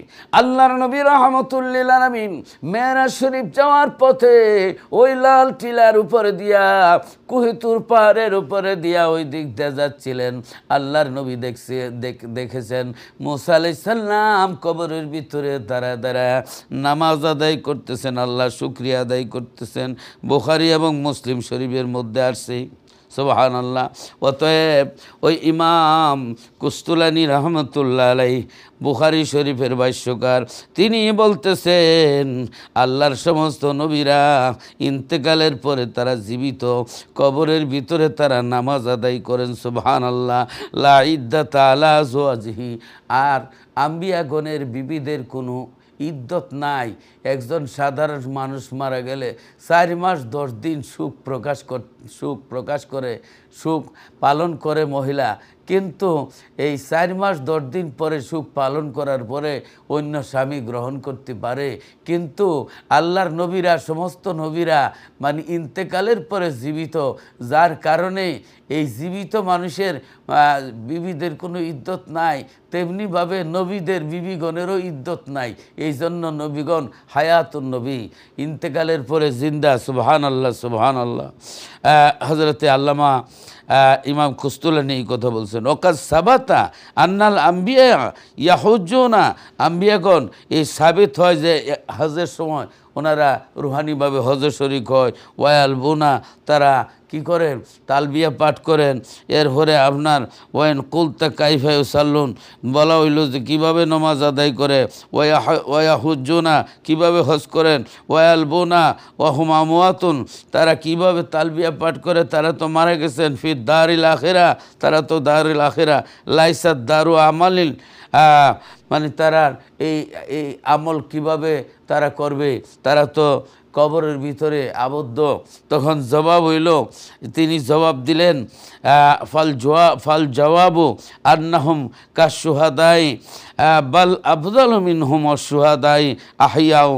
Speaker 1: আল্লাহর নবী রাহমাতুল লিল আলামিন মেরাজ শরীফ যাওয়ার পথে ওই লাল টিলার উপরে দিয়া কুহিতুর পাহাড়ের উপরে দিয়া ওই দিক দিয়ে যাচ্ছিলেন। আল্লাহর নবী দেখেছেন মুসা আলাইহিস সালাম কবরের ভিতরে দাঁড়ায় দাঁড়ায় নামাজ আদায় করতেছেন, আল্লাহ শুকরিয়া আদায় করতেছেন। বুখারী এবং মুসলিম শরীফের মধ্যে আছে। সুবহানাল্লাহ। অতএব ওই ইমাম কুস্তুলানী রহমতুল্লাহ আলাইহি বুখারী শরীফের ভাষ্যকার, তিনি বলতেছেন আল্লাহর সমস্ত নবীরা ইন্তেকালের পরে তারা জীবিত, কবরের ভিতরে তারা নামাজ আদায় করেন। সুবহানাল্লাহ। লা ইদ্দাতা আলা আজওয়াজিহি, আর আম্বিয়াগণের বিবিদের কোনো ইদ্যত নাই। একজন সাধারণ মানুষ মারা গেলে 4 মাস 10 দিন সুখ প্রকাশ করে সুখ পালন করে মহিলা, কিন্তু এই 4 মাস 10 দিন পরে সুখ পালন করার পরে অন্য স্বামী গ্রহণ করতে পারে। কিন্তু আল্লাহর নবীরা সমস্ত নবীরা মানে ইন্তেকালের পরে জীবিত, যার কারণে এই জীবিত মানুষের বিবিদের কোনো ইদ্যত নাই, তেমনিভাবে নবীদের বিবিগণেরও ইদ্যত নাই। এই জন্য নবীগণ হায়াতুন নবী, ইন্তেকালের পরে জিন্দা। সুবহানাল্লাহ, সুবহানাল্লাহ। হযরতে আল্লামা ইমাম কুস্তুলানী এই কথা বলছেন, ওকাজ সাবাতা আন্নাল আম্বিয়া ইয়াহুজ্জুনা, আম্বিয়াগণ এই সাবিত হয় যে হজের সময় ওনারা রুহানিভাবে হজে শরিক হয়। ওয়ায়াল বুনা, তারা কি করেন তালবিয়া পাঠ করেন। এরপরে আপনার ওয়াইন কুলতা কাইফা ইউসাল্লুন বলা হইল যে কীভাবে নমাজ আদায় করে, ওয়া হুজ্জুনা কীভাবে হজ করেন, ওয়ালবুনা ওয়াহুম আমওয়াতুন তারা কীভাবে তালবিয়া পাঠ করে, তারা তো মারা গেছেন, ফির দারিল আখিরা তারা তো দারিল আখিরা, লাইসাত দারু আমালিল মানে তারা এই এই আমল কিভাবে তারা করবে, তারা তো কবরের ভিতরে আবদ্ধ। তখন জবাব হইল, তিনি জবাব দিলেন ফাল জবাবু আন্নাহুম কাশুহাদাই বাল আফদালু মিনহুম আশ-শুহাদাই আহইয়াউ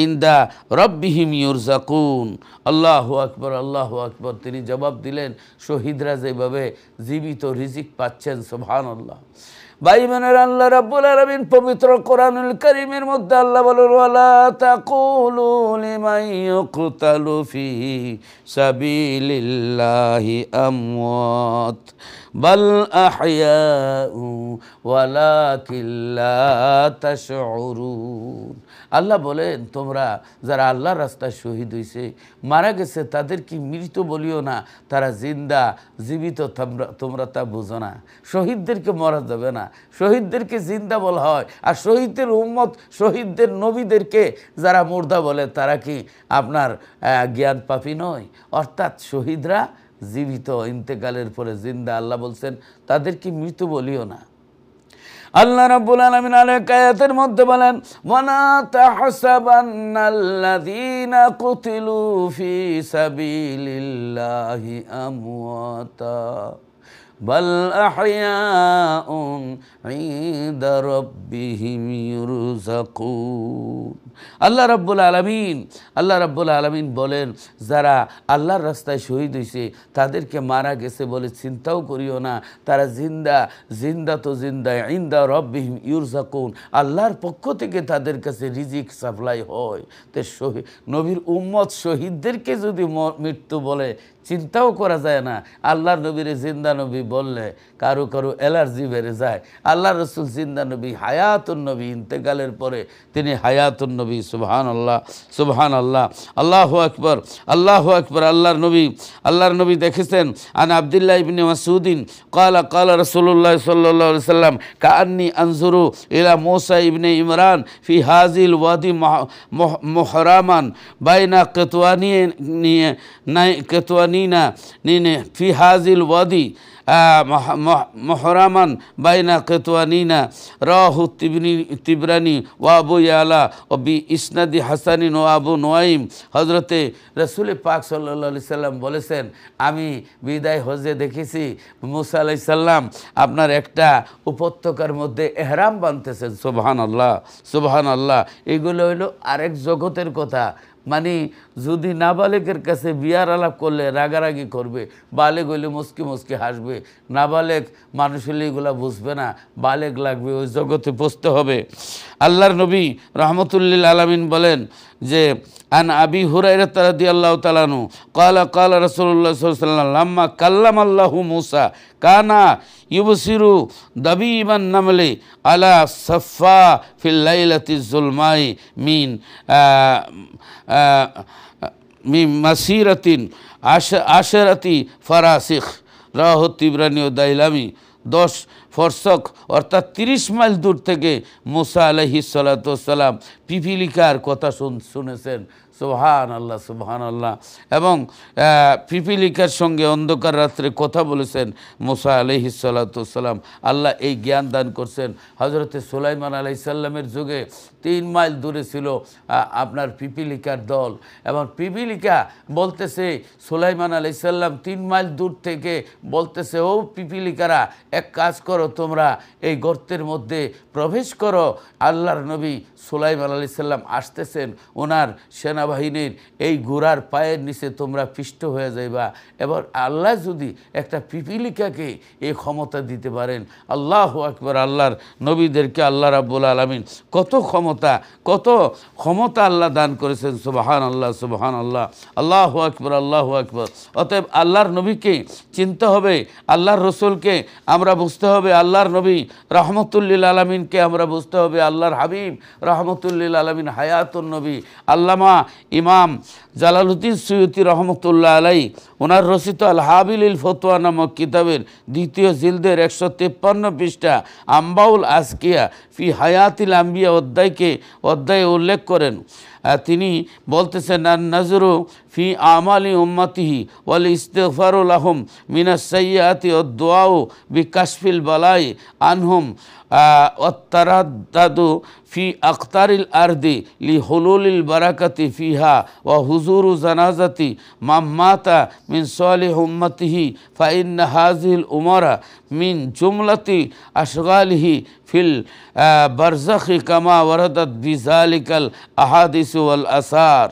Speaker 1: ইনদা রাব্বিহিম ইউরজাকুন। আল্লাহু আকবার, আল্লাহু আকবার। তিনি জবাব দিলেন শহীদরা যেভাবে জীবিত রিজিক পাচ্ছেন, সুবহানাল্লাহ। ভাই বোনের, আল্লাহ রাব্বুল আলামিন পবিত্র কোরআনুল কারীমের মধ্যে আল্লাহ বলেন, ওয়ালা তাকুলু লিমান ইউকতালু ফি সাবিলিল্লাহি আমওয়াত বাল আহইয়াউ ওয়ালাকিন লা তাশউরুন। আল্লাহ বলেন, তোমরা যারা আল্লাহর রাস্তায় শহীদ হয়েছে, মারা গেছে, তাদের কি মৃত বলিও না, তারা জিন্দা জীবিত তোমরা তা বুঝো না। শহীদদেরকে মরা যাবে না, শহীদদেরকে জিন্দা বলা হয়। আর শহীদদের উম্মত, শহীদদের নবীদেরকে যারা মুর্দা বলে, তারা কি আপনার জ্ঞান পাপী নয়? অর্থাৎ শহীদরা জীবিত, ইন্তেকালের পরে জিন্দা। আল্লাহ বলছেন তাদের কি মৃত বলিও না। আল্লাহ রাব্বুল আলামিন আরেক আয়াতের মধ্যে বলেন, ওয়ালা তাহসাবান্নাল্লাযীনা কুতিলু ফি সাবিলিল্লাহি আমওয়াতা বাল আহইয়াউন ইনদা রাব্বিহিম ইউরযাকুন। আল্লাহ রাব্বুল আলামিন বলেন, যারা আল্লাহর রাস্তায় শহীদ হয়েছে তাদেরকে মারা গেছে বলে চিন্তাও করিও না, তারা জিন্দা তো জিন্দা, ইনদা রাব্বিহিম ইউরযাকুন, আল্লাহর পক্ষ থেকে তাদের কাছে রিজিক সাপ্লাই হয়। তো নবীর উম্মত শহীদদেরকে যদি মৃত্যু বলে চিন্তাও করা যায় না। আল্লাহর নবীর জিন্দা নবী বললে কারো কারো অ্যালার্জি বেড়ে যায়। আল্লাহ রসুল জিন্দা নবী, হায়াতুন নবী, ইন্তেকালের পরে তিনি হায়াতুন নবী। সুবহানাল্লাহ, সুবহানাল্লাহ, আল্লাহু আকবার, আল্লাহু আকবার। আল্লাহর নবী দেখেছেন, আন আব্দুল্লাহ ইবনে মাসউদিন ক্বালা ক্বালা রাসূলুল্লাহ সাল্লাল্লাহু আলাইহি সাল্লাম কাআন্নী আনজুরু ইলা মূসা ইবনে ইমরান ফি হাযিল ওয়াদি মুহরামান বাইনা কেতওয়ানিনা ফি হাযিল ওয়াদি মুহরামান বাইনা কেতওয়ানিনা রাহু তিবরানি ওয়া আবু ইয়ালা ও বি ইসনাদি হাসানিন ও আবু নোয়াইম। হজরতে রসুল পাক সাল্লাল্লাহু আলাইহি সাল্লাম বলেছেন, আমি বিদায় হজে দেখেছি মুসা আলাইহিস সালাম আপনার একটা উপত্যকার মধ্যে এহরাম বাঁধতেছেন। সুবহানাল্লাহ, সুবহানাল্লাহ। এগুলো হইল আরেক জগতের কথা। মানে যদি নাবালেকের কাছে বিয়ার আলাপ করলে রাগারাগি করবে, বালেগ হইলে মুসকি মুসকি হাসবে, নাবালেক মানুষ হলে এগুলা বুঝবে না, বালেগ লাগবে, ওই জগতে বসতে হবে। আল্লাহর নবী রহমতুল্লিল আলামিন বলেন যে, আন আবি হুরায়রা রাদিয়াল্লাহু তাআলা আনহু ক্বালা ক্বালা রাসূলুল্লাহ সাল্লাল্লাহু আলাইহি ওয়াসাল্লাম লাম্মা কাল্লামাল্লাহু মূসা কানা ইউবসিরু দাবিবান নামলি আলা সাফা ফিল লাইলাতি যুলমাই মিন মাসিরাতিন আশারাতি ফারাসিখ রাহু তিবরানি ও দাইলামি। 10 ফরসক অর্থাৎ 30 মাইল দূর থেকে মূসা আলাইহিস সালাতু ওয়াস সালাম পিপিলিকার কথা শুনেছেন। সুবহানাল্লাহ, সুবহানাল্লাহ। এবং পিপিলিকার সঙ্গে অন্ধকার রাত্রে কথা বলেছেন মূসা আলাইহিস সালাতু ওয়াস সালাম। আল্লাহ এই জ্ঞান দান করছেন। হযরতে সুলাইমান আলাইহিস সালামের যুগে 3 মাইল দূরে ছিল আপনার পিপিলিকার দল, এবং পিপিলিকা বলতেছে সুলাইমান আলাইহিস সালাম 3 মাইল দূর থেকে বলতেছে, ও পিপিলিকারা, এক কাজ করো, তোমরা এই গর্তের মধ্যে প্রবেশ করো। আল্লাহর নবী সুলাইমান আলাইহিস সালাম আসতেছেন, ওনার সেনাবাহিনীর এই ঘোড়ার পায়ের নিচে তোমরা পিষ্ট হয়ে যাইবা। এবার আল্লাহ যদি একটা পিপিলিকাকে এই ক্ষমতা দিতে পারেন, আল্লাহু আকবার। আল্লাহর নবীদেরকে আল্লাহ রাব্বুল আলামিন কত ক্ষমতা আল্লাহ দান করেছেন। সুবহানাল্লাহ, সুবহানাল্লাহ, আল্লাহু আকবার, আল্লাহু আকবার। অতএব আল্লাহর নবীকে চিনতে হবে, আল্লাহর রসুলকে আমরা বুঝতে হবে, আল্লাহর নবী রহমতুল্লিল আলামিনকে আমরা বুঝতে হবে, আল্লাহর হাবিব রহমতুল্লিল আলামিন হায়াতুন নবী। আল্লামা ইমাম জালালউদ্দিন সুয়ুতি রহমতুল্লাহ আলাই ওনার রচিত আল হাবিলিল ফতোয়া নামক কিতাবের দ্বিতীয় জিলদের 153 পৃষ্ঠা আম্বাউল আসকিয়া ফি হায়াতিল আম্বিয়া অধ্যায়ে উল্লেখ করেন। তিনি বলতেছেন আন নাজরু ফি আমালি উম্মতিহি ওয়াল ইস্তিগফারু লাহুম মিনাস সাইয়্যাতি ওয়াদ দুআউ বিকাশফিল বালাই আনহুম ওয়াত্তারাদ্দাদু ফি আখতারিল আরদি লিহুলুলিল বারাকাতি ফিহা ওয়া হুজুরু জানাজাতি মাম্মাতা মিন সালিহ উম্মতিহি ফাইন্না হাযিহিল উমারা মিন জুমলাতি আশগালিহি ফিল বারজাখি কামা ওয়ারাদাত বিযালিকাল আহাদিস ওয়াল আসার।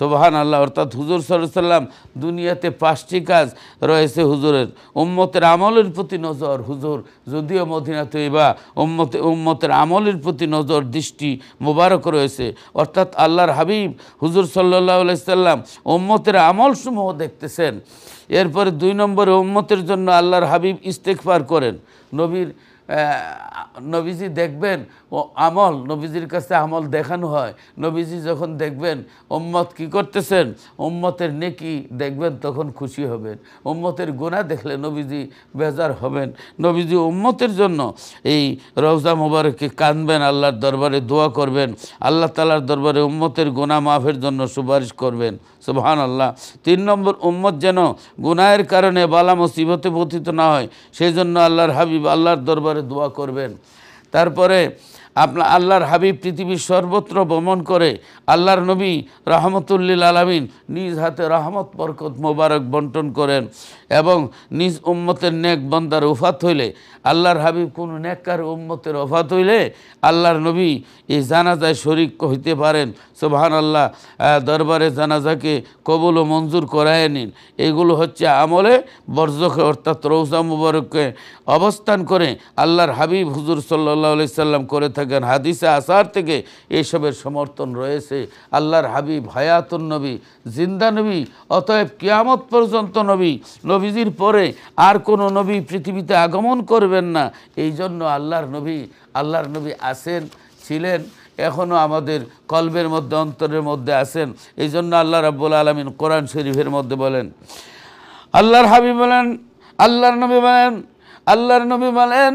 Speaker 1: সুবহানাল্লাহ। অর্থাৎ হুজুর সাল্লাল্লাহু আলাইহি সাল্লাম দুনিয়াতে 5টি কাজ রয়েছে হুজুরের। উম্মতের আমলের প্রতি নজর, হুজুর যদিও মদিনা তৈবা উম্মতের আমলের প্রতি নজর দৃষ্টি মোবারক রয়েছে। অর্থাৎ আল্লাহর হাবিব হুজুর সাল্লাল্লাহু আলাইহি সাল্লাম উম্মতের আমলসমূহ দেখতেছেন। এরপরে 2 নম্বরে উম্মতের জন্য আল্লাহর হাবিব ইস্তেগফার করেন। নবীজি দেখবেন ও আমল, নবীজির কাছে আমল দেখানো হয়। নবীজি যখন দেখবেন উম্মত কি করতেছেন, উম্মতের নেকি দেখবেন, তখন খুশি হবেন। উম্মতের গুনাহ দেখলে নবীজি বেজার হবেন। নবীজি উম্মতের জন্য এই রওজা মোবারকে কাঁদবেন, আল্লাহর দরবারে দোয়া করবেন, আল্লাহ তাআলার দরবারে উম্মতের গুনাহ মাফের জন্য সুপারিশ করবেন। সুবহানাল্লাহ। 3 নম্বর, উম্মত যেন গুনাহের কারণে বালা মুসিবতে পতিত না হয়, সেই জন্য আল্লাহর হাবিব আল্লাহর দরবারে দোয়া করবেন। তারপরে আল্লাহর হাবিব পৃথিবীর সর্বত্র ভ্রমণ করে আল্লাহর নবী রহমতুল্লিল আলামিন নিজ হাতে রহমত বরকত মোবারক বন্টন করেন এবং নিজ উম্মতের নেক বান্দার ওফাত হইলে, আল্লাহর হাবিব কোনো নেককার উম্মতের ওফাত হইলে আল্লাহর নবী এই জানাজায় শরীক হইতে পারেন। সুবহানাল্লাহ। দরবারে জানাজাকে কবুল ও মঞ্জুর করায় নিন। এগুলো হচ্ছে আমলে বরজখে, অর্থাৎ রওজা মুবারকে অবস্থান করে আল্লাহর হাবিব হুজুর সাল্লাল্লাহু আলাইহি সাল্লাম করে থাকেন। হাদিসে আসার থেকে এইসবের সমর্থন রয়েছে। আল্লাহর হাবিব হায়াতুন নবী, জিন্দা নবী, অতএব কিয়ামত পর্যন্ত নবী, নবীজির পরে আর কোনো নবী পৃথিবীতে আগমন করবেন না। এই জন্য আল্লাহর নবী আছেন, ছিলেন, এখনও আমাদের কলবের মধ্যে, অন্তরের মধ্যে আছেন। এই জন্য আল্লাহ রাব্বুল আলামিন কোরআন শরীফের মধ্যে বলেন, আল্লাহর হাবিব বলেন, আল্লাহর নবী বলেন,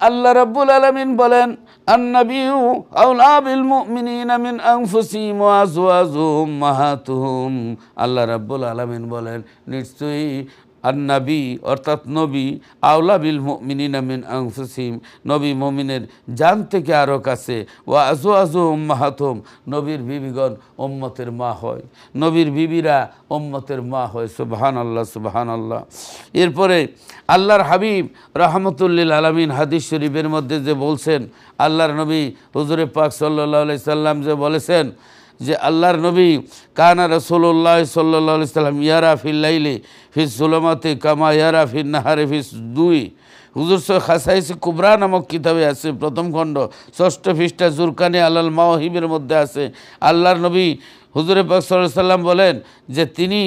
Speaker 1: আল্লাহ রাব্বুল আলামিন বলেন, আন-নাবিয়্যু আওলা বিল মুমিনিনা মিন আনফুসিহিম ওয়া আজওয়াজুহুম উম্মাহাতুহুম। আল্লাহ রাব্বুল আলামিন বলেন, নিশ্চয়ই আন-নবী অর্থাৎ নবী, আওলা বিল মুমিনিনা মিন আনফুসিহিম, নবী মুমিনের জান থেকে আরও কাছে, ওয়া আজওয়াজুহুম উম্মাহাতুহুম, নবীর বিবিগণ উম্মতের মা হয়, নবীর বিবিরা উম্মতের মা হয়। সুবহানাল্লাহ, সুবহানাল্লাহ। এরপরে আল্লাহর হাবিব রাহমাতুল্লিল আলামিন হাদিস শরীফের মধ্যে যে বলছেন, আল্লাহর নবী হুজুরে পাক সাল্লাল্লাহু আলাইহি সাল্লাম যে বলেছেন যে আল্লাহর নবী কানা রাসূলুল্লাহ সাল্লাল্লাহু আলাইহি সাল্লাম ইয়ারা ফিল লাইলি ফিস যুলামাতি কামা ইয়ারা ফিন নাহারি ফিস দুই। হুজুর খাসাইসে কুবরা নামক কিতাবে আছে, 1ম খণ্ড 6ষ্ঠ পৃষ্ঠা জুরকানি আলাল মাওহিবের মধ্যে আছে। আল্লাহর নবী হুজুরে পাক সাল্লাল্লাহু আলাইহি সাল্লাম বলেন যে তিনি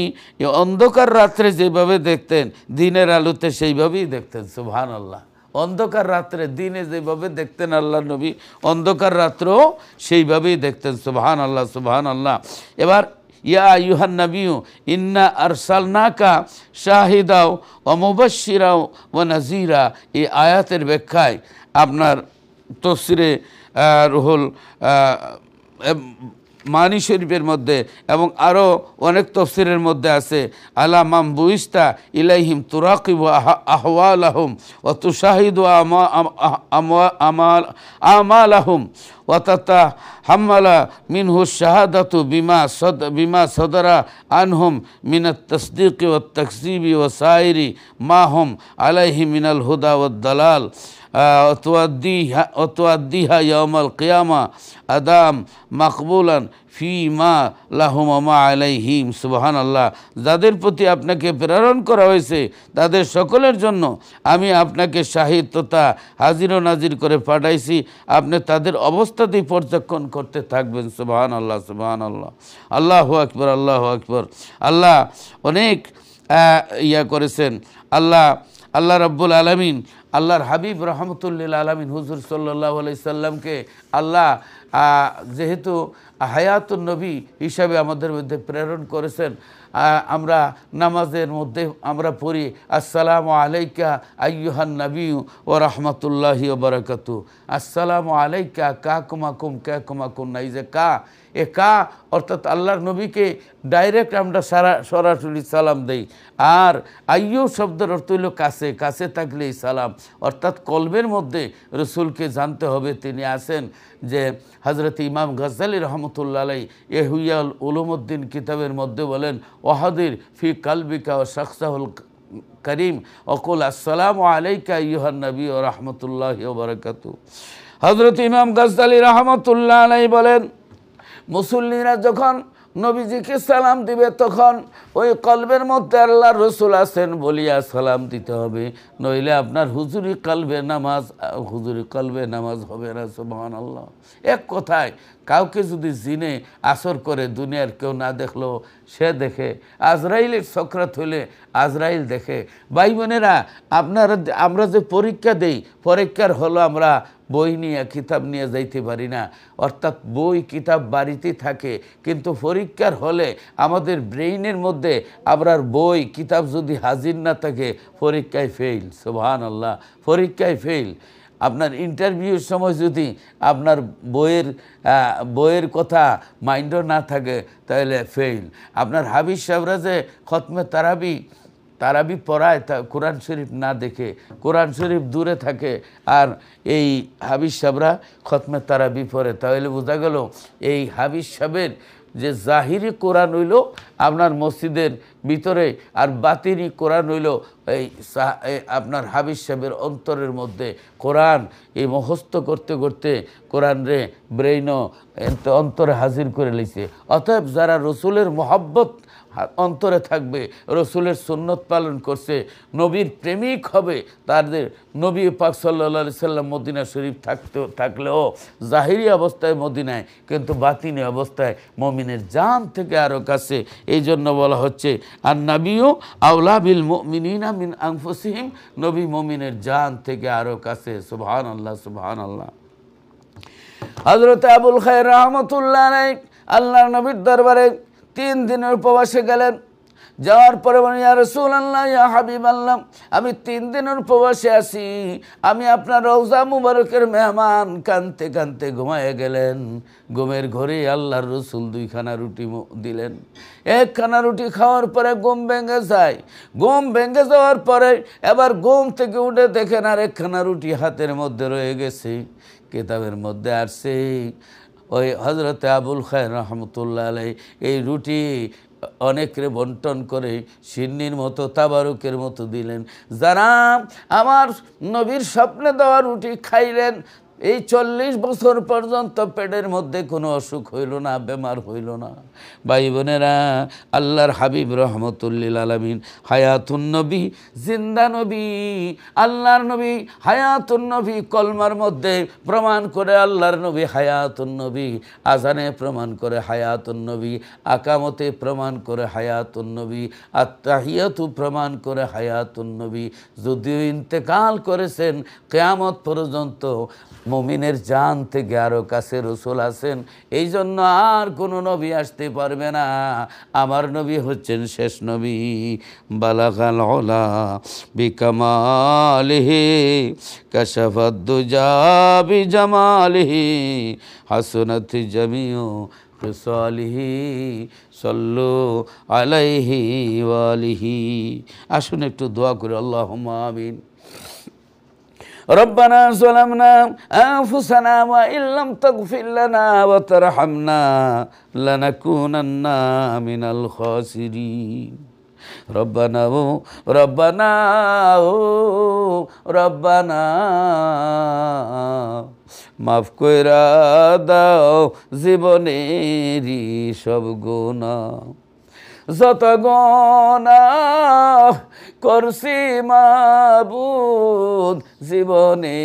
Speaker 1: অন্ধকার রাত্রে যেভাবে দেখতেন, দিনের আলোতে সেইভাবেই দেখতেন। সুবহানাল্লাহ। অন্ধকার রাত্রে দিনে যেভাবে দেখতেন আল্লাহর নবী, অন্ধকার রাত্রেও সেইভাবেই দেখতেন। সুবহানাল্লাহ, সুবহানাল্লাহ। এবার ইয়া আইয়ুহান নাবিয়্যু ইন্না আরসালনাকা শাহিদাও ওয়া মুবাশশিরাও ওয়া নাযীরা, এই আয়াতের ব্যাখ্যায় আপনার তাফসীরে রুহুল মানি শরীফের মধ্যে এবং আরও অনেক তফসিরের মধ্যে আছে, আলা মাম বুইস্তা ইলাইহিম তুরাকিবু আহওয়ালাহুম ওয়া তুশাহিদু আমালাহুম ওয়া তাতাহাম্মালা মিনহু শাহাদাতু বিমা সদরা আনহুম মিনাত তাসদীকি ওয়াত তাকযীবি ওয়া সাইরি মা হুম আলাইহি মিনাল হুদা ওয়াদ দালাল অতুয়াদ্দিহা ইয়াউমাল কিয়ামা আদাম মাকবুলান ফি মা লাহুম মা আলাইহিম। সুবহানাল্লাহ। যাদের প্রতি আপনাকে প্রেরণ করা হয়েছে তাদের সকলের জন্য আমি আপনাকে শাহিদ তথা হাজির ও নাজির করে পাঠাইছি, আপনি তাদের অবস্থাতেই পর্যবেক্ষণ করতে থাকবেন। সুবহানাল্লাহ, সুবহানাল্লাহ। আল্লাহু আকবার, আল্লাহু আকবার। আল্লাহ অনেক করেছেন। আল্লাহ রাব্বুল আলামিন আল্লাহর হাবিব রহমতুল্লিল আলমিন হুজুর সাল্লাল্লাহু আলাইহি সাল্লামকে আল্লাহ যেহেতু হায়াতুন নবী হিসাবে আমাদের মধ্যে প্রেরণ করেছেন, আমরা নামাজের মধ্যে আমরা পড়ি আসসালামু আলাইকা আইয়ুহান নবী ওয়া রাহমাতুল্লাহি ওয়া বারাকাতুহু। আসসালামু আলাইকা কাকুমাকুম কাকুমাকুম, না, এই যে কা, এ কা অর্থাৎ আল্লাহর নবীকে ডাইরেক্ট আমরা সরাসরি সালাম দেই। আর আইয়ু শব্দের অর্থ হইল কাছে, কাছে থাকলেই সালাম, অর্থাৎ কলবের মধ্যে রসুলকে জানতে হবে তিনি আছেন। যে হজরত ইমাম গজ্জালী রহমতুল্লাহ আলাইহি ইহইয়াউল উলুমউদ্দিন কিতাবের মধ্যে বলেন, ওয়াহাদির ফি কালবিকা ওয়া শাখসাহুল করিম অকুল আসসালামু আলাইকা আইয়ুহান নবী ওয়া রাহমাতুল্লাহি ওয়া বারাকাতুহু। হজরত ইমাম গজ্জালী রহমতুল্লাহ আলাইহি বলেন, মুসল্লিরা যখন নবীজিকে সালাম দিবে তখন ওই কলবের মধ্যে আল্লাহর রসুল আছেন বলিয়া সালাম দিতে হবে, নইলে আপনার হুজুরি কলবে নামাজ হবে না। সুবহানাল্লাহ। এক কথায় কাউকে যদি জিনে আসর করে দুনিয়ার কেউ না দেখলো সে দেখে, আজরাইলের সক্রাত হইলে আজরাইল দেখে। ভাই বোনেরা, আমরা যে পরীক্ষা দেই, পরীক্ষার হলো আমরা বই নিয়ে কিতাব নিয়ে যাইতে পারি না, অর্থাৎ বই কিতাব বাড়িতে থাকে, কিন্তু পরীক্ষার হলে আমাদের ব্রেইনের মধ্যে আপনার বই কিতাব যদি হাজির না থাকে পরীক্ষায় ফেল। সুবহানাল্লাহ, পরীক্ষায় ফেল। আপনার ইন্টারভিউর সময় যদি আপনার বইয়ের কথা মাইন্ডও না থাকে তাহলে ফেল। আপনার হাবিজ সাহেবরা যে খতমে তারাবি পড়ায়, তা কোরআন শরীফ না দেখে, কোরআন শরীফ দূরে থাকে, আর এই হাবিজ সাহেবরা খতমে তারাবি পড়ে, তাহলে বোঝা গেল এই হাবিজ সাহেবের যে জাহিরি কোরআন হইল আপনার মসজিদের ভিতরে, আর বাতিনি কোরআন হইল এই আপনার হাবিজ সাহেবের অন্তরের মধ্যে। কোরআন এই মুখস্থ করতে করতে কোরআন রে ব্রেইনও অন্তরে হাজির করে লইছে। অতএব যারা রসুলের মহব্বত অন্তরে থাকবে, রসুলের সুন্নত পালন করছে, নবীর প্রেমিক হবে, তাদের নবী পাক সাল্লাল্লাহু আলাইহি সাল্লাম মদিনা শরীফ থাকলেও জাহিরি অবস্থায় মদিনায়, কিন্তু বাতিনি অবস্থায় মুমিনের জান থেকে আরও কাছে। এই জন্য বলা হচ্ছে আর নবীও আওলা বিল মুমিনিনা মিন আনফুসিহিম, নবী মুমিনের জান থেকে আরও কাছে। সুবহানাল্লাহ, সুবহানাল্লাহ। হযরত আবুল খায়র রাহমাতুল্লাহ আলাইহি আল্লাহর নবীর দরবারে 3 দিনের উপবাসে গেলেন। যাওয়ার পরে বলেন, ইয়া রাসূলুল্লাহ, ইয়া হাবিবাল্লাহ, আমি 3 দিনের উপবাসে আছি, আমি আপনার রওজা মুবারকের মেহমান। কানতে কানতে ঘুমায়ে গেলেন। ঘুমের ঘরে আল্লাহর রসুল 2খানা রুটি দিলেন। 1খানা রুটি খাওয়ার পরে ঘুম ভেঙে যায়। ঘুম ভেঙে যাওয়ার পরে এবার ঘুম থেকে উঠে দেখেন আর 1খানা রুটি হাতের মধ্যে রয়ে গেছে। কিতাবের মধ্যে আসছে ওই হজরতে আবুল খায়র রহমতুল্লাহ আলাইহি এই রুটি অনেকরে বন্টন করে সিন্নির মতো তাবারুকের মতো দিলেন। যারা আমার নবীর স্বপ্নে দেওয়া রুটি খাইলেন, এই 40 বছর পর্যন্ত পেটের মধ্যে কোনো অসুখ হইল না, বেমার হইল না। ভাই বোনেরা, আল্লাহর হাবিব রহমতুল্লিল আলামিন হায়াতুন নবী, জিন্দা নবী, আল্লাহর নবী হায়াতুন নবী। কলমার মধ্যে প্রমাণ করে আল্লাহর নবী হায়াতুন নবী, আজানে প্রমাণ করে হায়াতুন নবী, আকামতে প্রমাণ করে হায়াতুন নবী, আত্তাহিয়াতু প্রমাণ করে হায়াতুন নবী। যদিও ইন্তেকাল করেছেন, কিয়ামত পর্যন্ত মুমিনের জান থেকে আরও কাছে রসুল আছেন। এই জন্য আর কোনো নবী আসতে পারবে না। আমার নবী হচ্ছেন শেষ নবী। বালাগাল উলা বিকামালিহি কাশাফাদ দুজা বিজামালিহি হাসনাত জামিউ খিসালিহি সাল্লু আলাইহি ওয়া আলিহি। আসুন একটু দোয়া করি, আল্লাহুম্মা আমিন। ربنا ظلمنا أنفسنا وإن لم تغفر لنا وترحمنا لنكونن من الخاسرين ربنا মাফ কইরা দাও জীবনেরই সব গুনাহ, যত গুনাহ করছি মাবুদ জীবনে,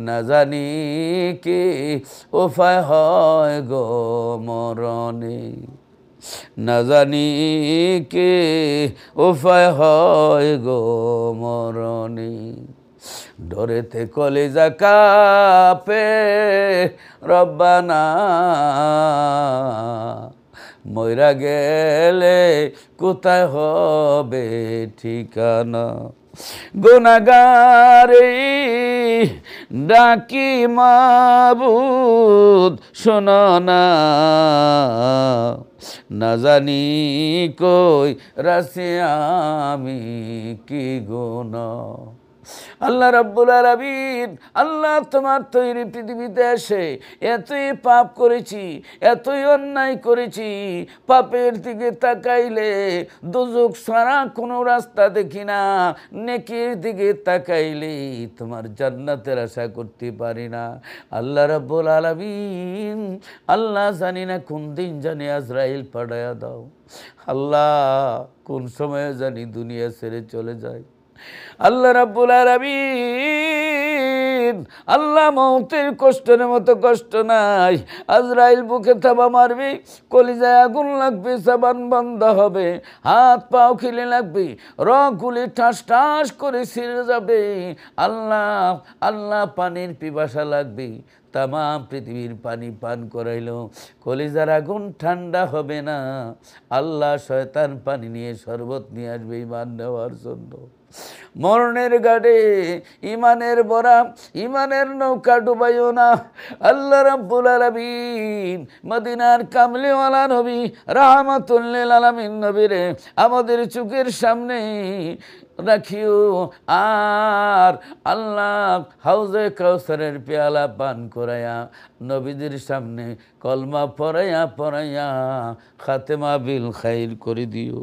Speaker 1: না জানি কি উপায় হয় গো মরণে। না জানি কে উপায় হয় গো মরণে। ডরেতে কলিজা কাঁপে রব্বানা, মইরা গেলে কোথায় হবে ঠিকানা। গুনাহগারে ডাকি মাবুদ শোনো না, না জানি কই রাসি আমি কি গুনাহ। আল্লাহ রাব্বুল আলামিন, আল্লাহ তোমার তৈরি পৃথিবীতে এসে এতই পাপ করেছি, এতই অন্যায় করেছি, পাপের দিকে তাকাইলে দোজখ ছাড়া কোনো রাস্তা দেখি না, নেকির দিকে তাকাইলে তোমার জান্নাতের আশা করতে পারি না। আল্লাহ রাব্বুল আলামিন, আল্লাহ জানি না কোন দিন জানি আজরাইল পাঠায়া দাও, আল্লাহ কোন সময়ে জানি দুনিয়া ছেড়ে চলে যায়। আল্লাহ রাব্বুল আলামিন, আল্লাহ মৌতের কষ্টের মতো কষ্ট নাই। আজরাইল বুকে থাবা মারবে, কলিজায় আগুন লাগবে, জবান বন্ধ হবে, হাত পাও খিলে লাগবে, রগগুলি ঠাস ঠাস করে ছিঁড়ে যাবে। আল্লাহ আল্লাহ পানির পিপাসা লাগবে, তামাম পৃথিবীর পানি পান করাইলো, কলিজার আগুন ঠান্ডা হবে না। আল্লাহ শয়তান পানি নিয়ে শরবত নিয়ে আসবে ঈমান নেওয়ার জন্য। মরণের ঘাটে ইমানের বরা, ইমানের নৌকা ডুবাইও না। আল্লাহ রাব্বুল আলামিন মদিনার কামলিওয়ালা নবী রাহমাতুল লিল আলামিন নবীরে আমাদের চোখের সামনে রাখিও, আর আল্লাহ হাউজে কাউসারের পেয়ালা পান করাইয়া নবীদের সামনে কলমা পড়াইয়া পড়াইয়া খাতেমা বিল খাইর করে দিও।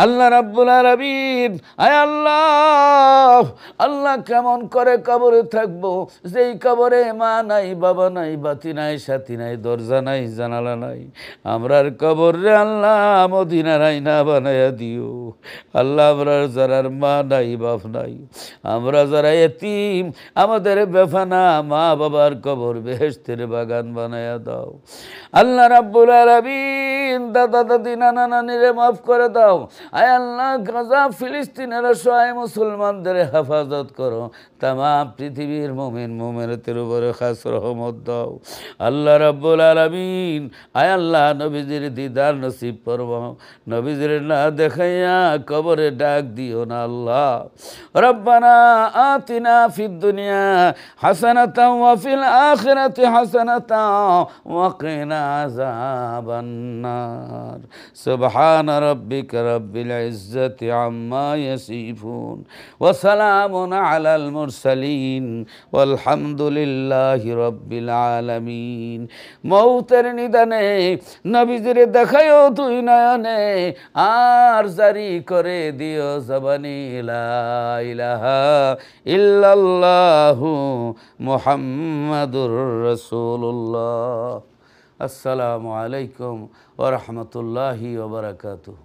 Speaker 1: আল্লাহ রাব্বুল আলামিন, আয় আল্লাহ, আল্লাহ কেমন করে কবরে থাকবো, যেই কবরে মা নাই, বাবা নাই, বাতি নাই, সাথী নাই, দরজা নাই, জানালা নাই। আমরার কবর রে আল্লাহ মদিনার আয়না বানাইয়া দিও। আল্লাহ আমরার যারা মা নাই, বাপ নাই, আমরা যারা এতিম, আমাদের বেফানা মা বাবার কবর বেহেশতের বাগান বানায়া দাও। আল্লাহ রাব্বুল আলামিন দাদা দাদি নানা নানিরে মাফ করে দাও। আয় আল্লাহ গাজা ফিলিস্তিনের অসহায় মুসলমানদের হেফাজত করো, তামাম পৃথিবীর মুমিন মুমিনাতের উপরে খাস রহমত দাও। আল্লাহ রাব্বুল আলামিন, আয় আল্লাহ নবীজির দিদার নসিব করবো, নবীজির না দেখাইয়া কবরে ডাক দিও না। আল্লাহ রব্বানা আতিনা ফিদ দুনিয়া হাসানাতাও ওয়া ফিল আখিরাতি হাসানাতাও ওয়া কিনা আযাবান নার। সুবহানা রাব্বিকা রাব্বিল ইজ্জাতি আম্মা ইয়াসিফুন ওয়া সালামুন আলাল মুরসালিন ওয়ালহামদুলিল্লাহি রাব্বিল আলামিন। মৌতের নিদানে নবীজির দেখায়ও দুই নয়নে, আর জারি করে দিও জবানি লা ইলাহা ইল্লাল্লাহু মুহাম্মাদুর রাসূলুল্লাহ। আসসালামু আলাইকুম ওয়া রাহমাতুল্লাহি ওয়া বারাকাতুহু।